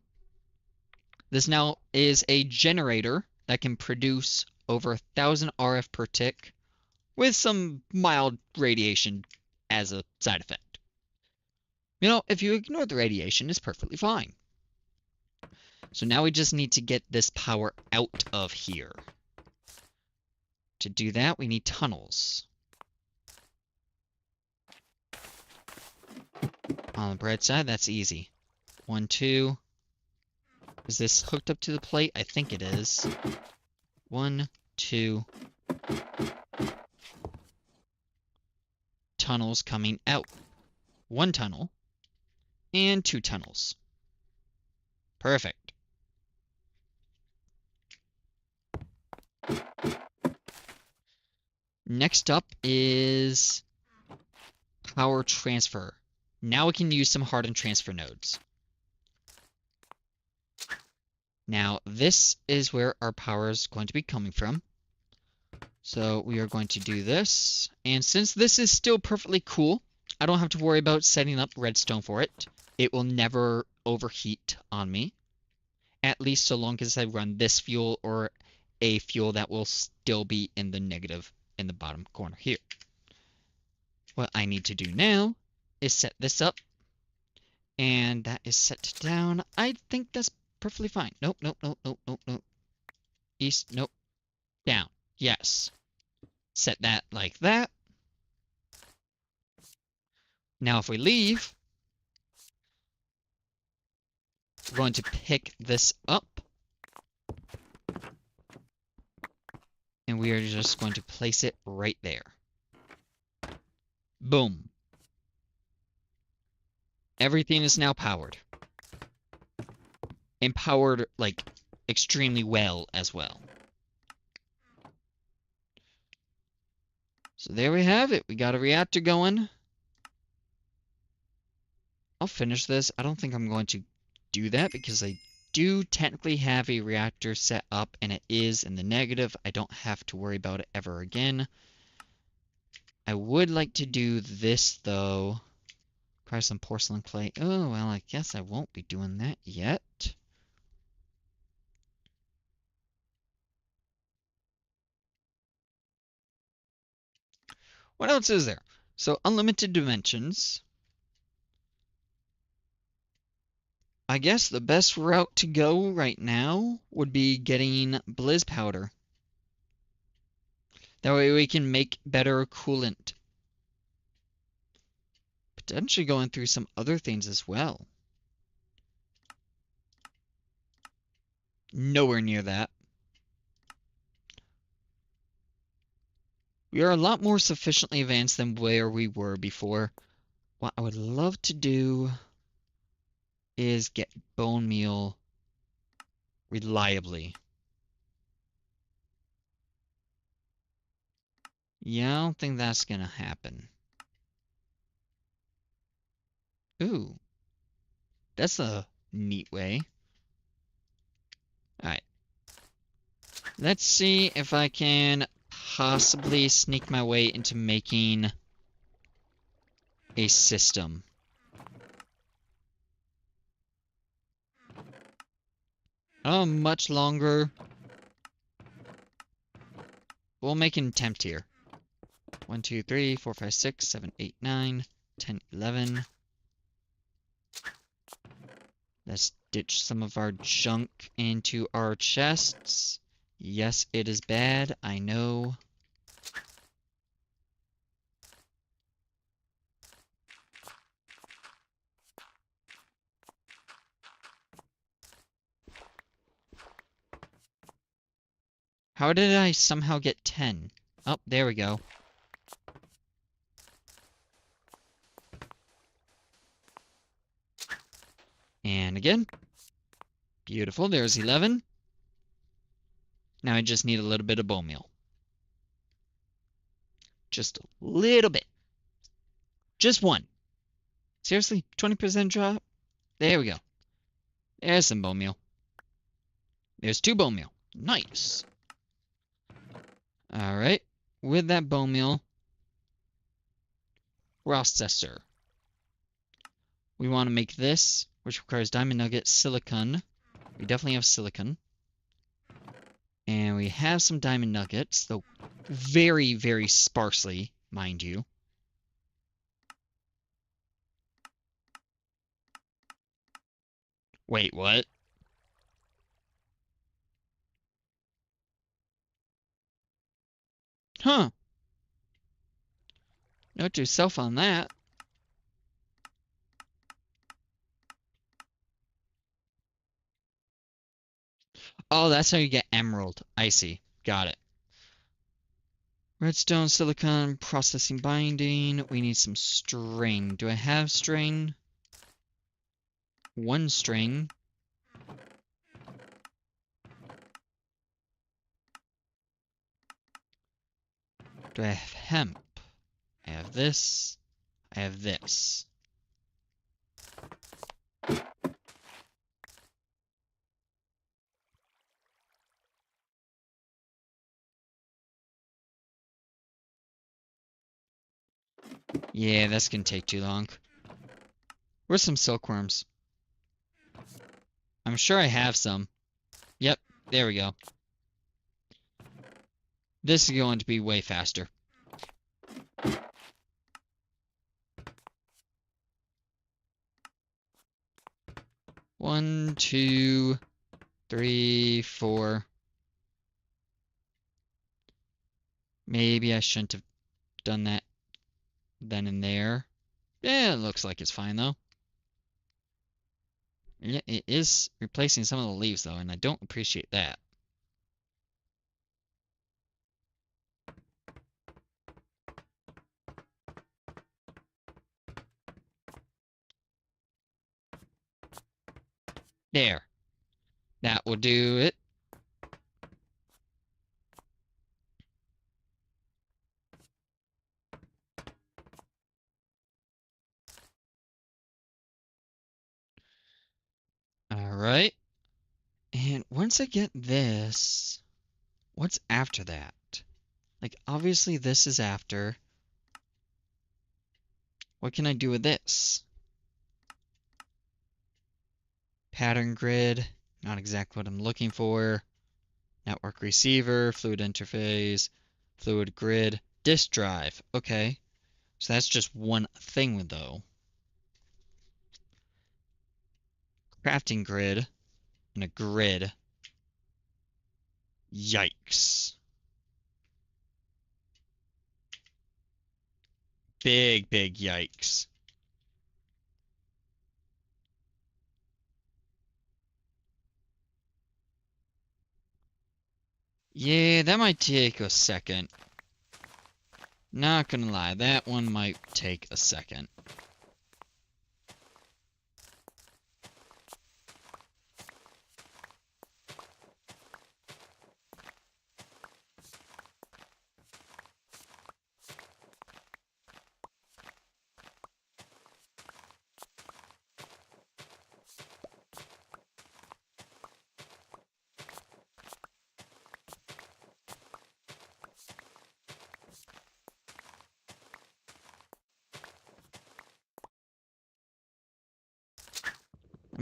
This now is a generator that can produce over 1,000 RF per tick with some mild radiation as a side effect. You know, if you ignore the radiation, it's perfectly fine. So now we just need to get this power out of here. To do that, we need tunnels. On the bright side, that's easy. 1, 2. Is this hooked up to the plate? I think it is. 1, 2. Tunnels coming out. 1 tunnel. And 2 tunnels. Perfect. Next up is power transfer. Now we can use some hardened transfer nodes. Now, this is where our power is going to be coming from. So we are going to do this. And since this is still perfectly cool, I don't have to worry about setting up redstone for it. It will never overheat on me. At least so long as I run this fuel or a fuel that will still be in the negative in the bottom corner here. What I need to do now is set this up. And that is set down. I think that's perfectly fine. Nope, nope, nope, nope, nope, nope. East, nope. Down. Yes. Set that like that. Now if we leave, we're going to pick this up. And we are just going to place it right there. Boom. Everything is now powered. And powered, like, extremely well as well. So there we have it. We got a reactor going. I'll finish this. I don't think I'm going to do that because I do technically have a reactor set up and it is in the negative. I don't have to worry about it ever again. I would like to do this though. Try some porcelain clay. Oh, well, I guess I won't be doing that yet. What else is there? So unlimited dimensions. I guess the best route to go right now would be getting Blizz powder. That way we can make better coolant. Potentially going through some other things as well. Nowhere near that. We are a lot more sufficiently advanced than where we were before. What I would love to do is get bone meal reliably. Yeah, I don't think that's gonna happen. Ooh, that's a neat way. Alright. Let's see if I can possibly sneak my way into making a system. Oh, much longer. We'll make an attempt here. 1, 2, 3, 4, 5, 6, 7, 8, 9, 10, 11. Let's ditch some of our junk into our chests. Yes, it is bad, I know. How did I somehow get 10? Oh, there we go. And again. Beautiful, there's 11. Now I just need a little bit of bone meal. Just a little bit. Just one. Seriously? 20% drop? There we go. There's some bone meal. There's 2 bone meal. Nice. Alright. With that bone meal, processor. We want to make this, which requires diamond nugget, silicon. We definitely have silicon. And we have some diamond nuggets, though very, very sparsely, mind you. Wait, what? Huh. Note to self on that. Oh, that's how you get emerald. I see. Got it. Redstone, silicon, processing binding. We need some string. Do I have string? 1 string. Do I have hemp? I have this. I have this. Yeah, that's gonna take too long. Where's some silkworms? I'm sure I have some. Yep, there we go. This is going to be way faster. One, 2, 3, 4. Maybe I shouldn't have done that then and there. Yeah, it looks like it's fine though. Yeah, it is replacing some of the leaves though, and I don't appreciate that. There. That will do it. Alright. And once I get this, what's after that? Like, obviously this is after. What can I do with this? Pattern grid. Not exactly what I'm looking for. Network receiver, fluid interface, fluid grid, disk drive. Okay. So that's just one thing though. Crafting grid and a grid. Yikes. Big, big yikes. Yeah, that might take a second. Not gonna lie, that one might take a second.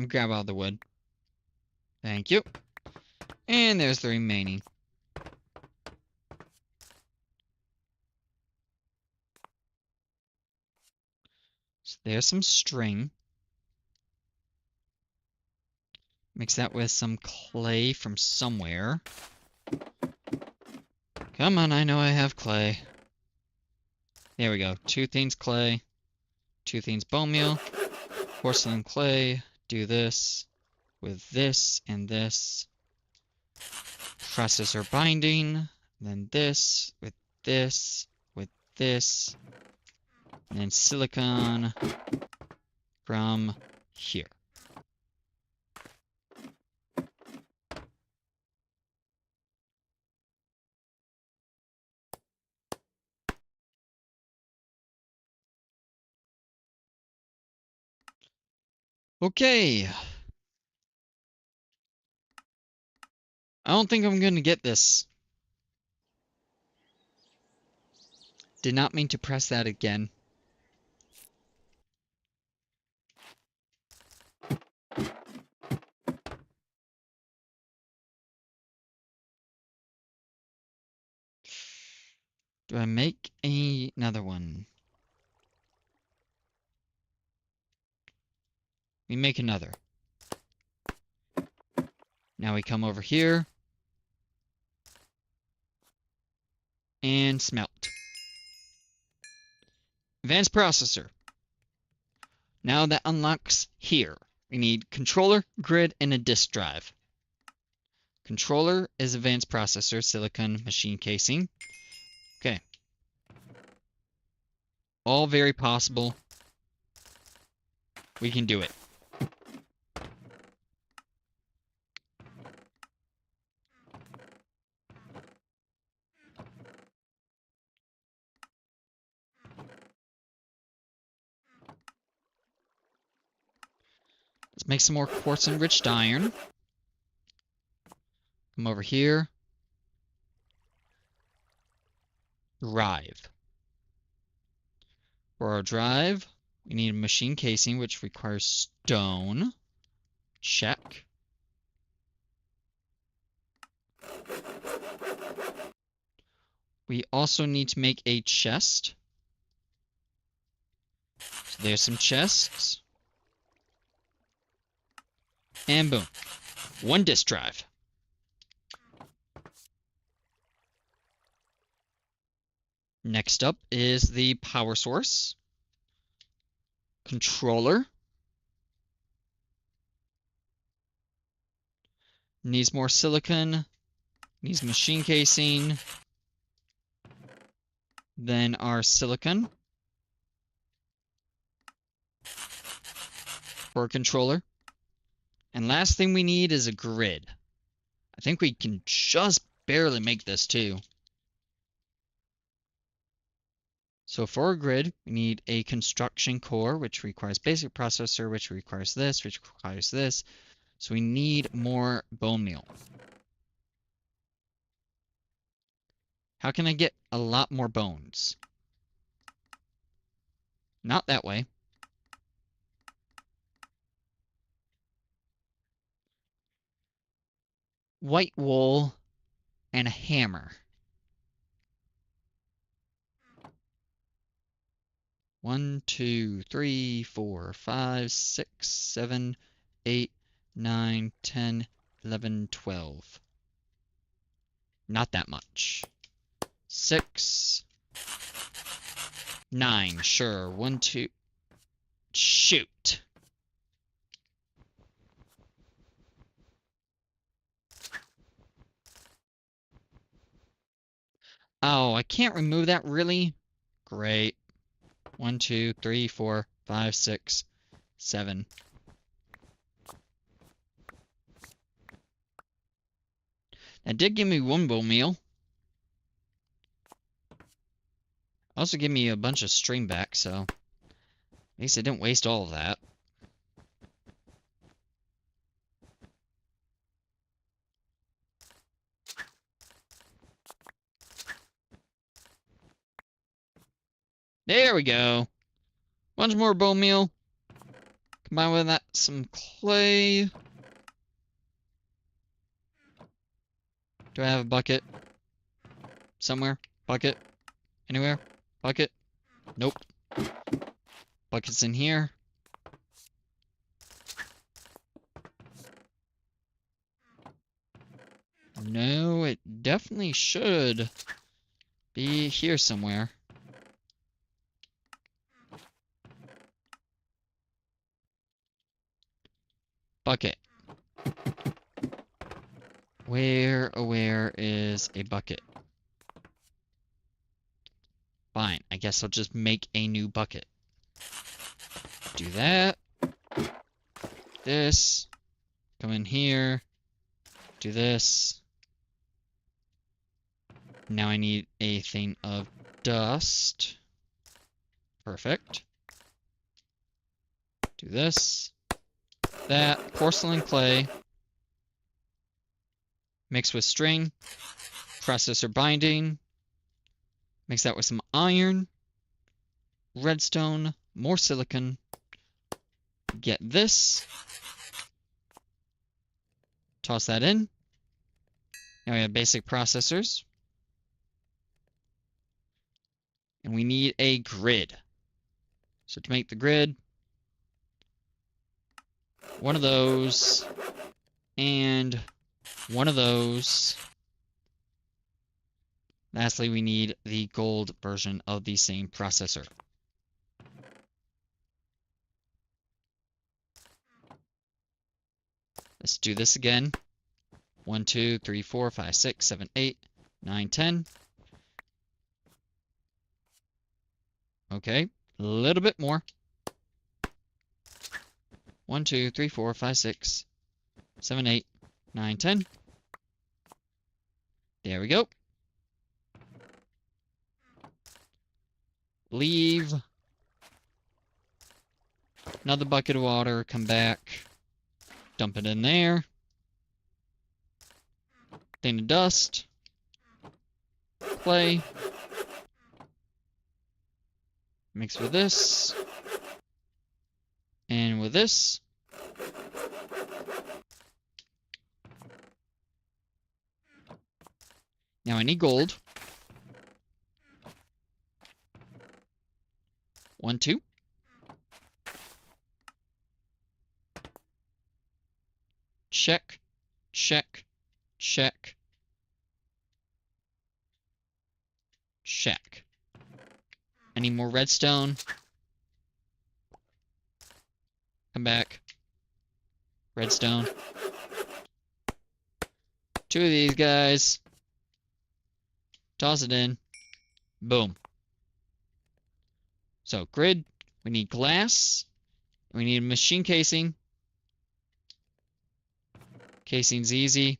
I'm gonna grab all the wood. Thank you. And there's the remaining. So there's some string. Mix that with some clay from somewhere. Come on, I know I have clay. There we go. 2 things clay. 2 things bone meal. Porcelain clay. Do this with this and this. Processor binding. Then this with this with this. And then silicon from here. Okay. I don't think I'm gonna get this. Did not mean to press that again. Do I make another one? We make another. Now we come over here and smelt. Advanced processor. Now that unlocks here. We need controller, grid, and a disk drive. Controller is advanced processor, silicon, machine casing. Okay. All very possible. We can do it. Let's make some more quartz enriched iron. Come over here. Drive. For our drive, we need a machine casing, which requires stone. Check. We also need to make a chest. So there's some chests. And boom. 1 disk drive. Next up is the power source. Controller. Needs more silicon. Needs machine casing. Then our silicon. For a controller. And last thing we need is a grid. I think we can just barely make this too. So for a grid, we need a construction core, which requires basic processor, which requires this, which requires this. So we need more bone meal. How can I get a lot more bones? Not that way. White wool and a hammer. 1, 2, 3, 4, 5, 6, 7, 8, 9, 10, 11, 12. Not that much. 6, 9, sure. 1, 2. Shoot. Oh, I can't remove that, really? Great. 1, 2, 3, 4, 5, 6, 7. That did give me 1 bone meal. Also give me a bunch of string back, so at least I didn't waste all of that. There we go. Bunch more bone meal. Combine with that some clay. Do I have a bucket? Somewhere? Bucket? Anywhere? Bucket? Nope. Bucket's in here. No, it definitely should be here somewhere. Bucket. Where is a bucket? Fine, I guess I'll just make a new bucket. Do that. This. Come in here. Do this. Now I need a thing of dust. Perfect. Do this. That. Porcelain clay. Mix with string. Processor binding. Mix that with some iron. Redstone. More silicon. Get this. Toss that in. Now we have basic processors. And we need a grid. So to make the grid, one of those, and one of those. Lastly, we need the gold version of the same processor. Let's do this again. 1, 2, 3, 4, 5, 6, 7, 8, 9, 10. Okay, a little bit more. 1, 2, 3, 4, 5, 6, 7, 8, 9, 10. There we go. Leave. Another bucket of water, come back. Dump it in there. Thing of dust. Clay. Mix with this. And with this. Now I need gold. 1, 2. Check, check, check, check. I need more redstone. Come back. Redstone. 2 of these guys. Toss it in. Boom. So, grid. We need glass. We need a machine casing. Casing's easy.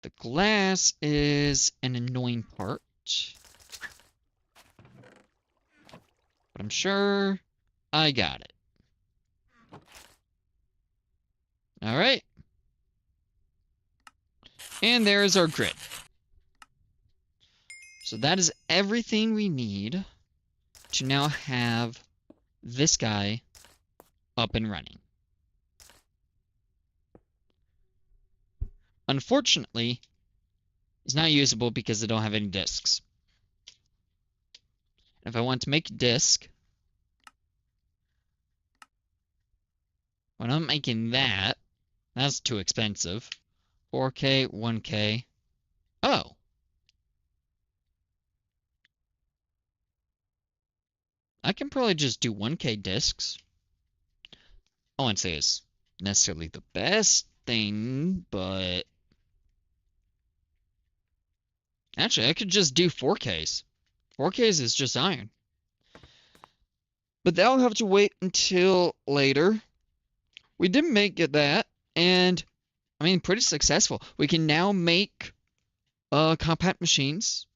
The glass is an annoying part. But I'm sure I got it. All right. And there's our grid. So that is everything we need to now have this guy up and running. Unfortunately, it's not usable because I don't have any discs. If I want to make a disc, when I'm making that, that's too expensive. 4K, 1K. Oh. I can probably just do 1K discs. I wouldn't say it's necessarily the best thing, but actually, I could just do 4Ks. 4Ks is just iron. But that'll have to wait until later. We did make it that, and I mean, pretty successful. We can now make compact machines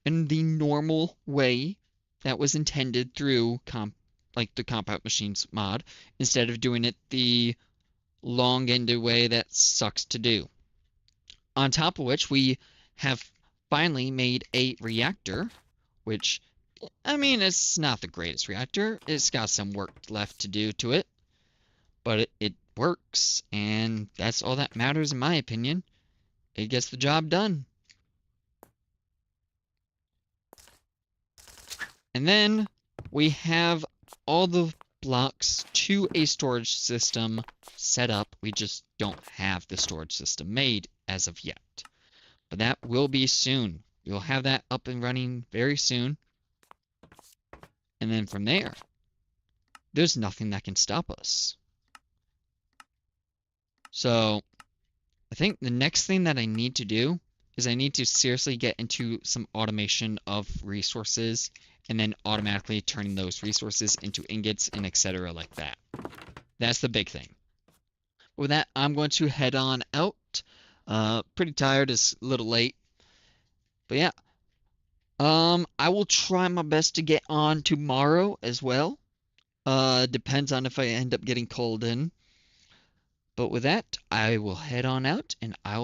in the normal way that was intended through the Compound Machines mod, instead of doing it the long-ended way that sucks to do. On top of which, we have finally made a reactor, which, I mean, it's not the greatest reactor. It's got some work left to do to it, but it works, and that's all that matters in my opinion. It gets the job done. And then we have all the blocks to a storage system set up. We just don't have the storage system made as of yet. But that will be soon. We'll have that up and running very soon. And then from there, there's nothing that can stop us. So I think the next thing that I need to do is I need to seriously get into some automation of resources and then automatically turning those resources into ingots and etc. like that. That's the big thing. With that, I'm going to head on out. Pretty tired, it's a little late. But yeah. I will try my best to get on tomorrow as well. Depends on if I end up getting called in. But with that, I will head on out and I'll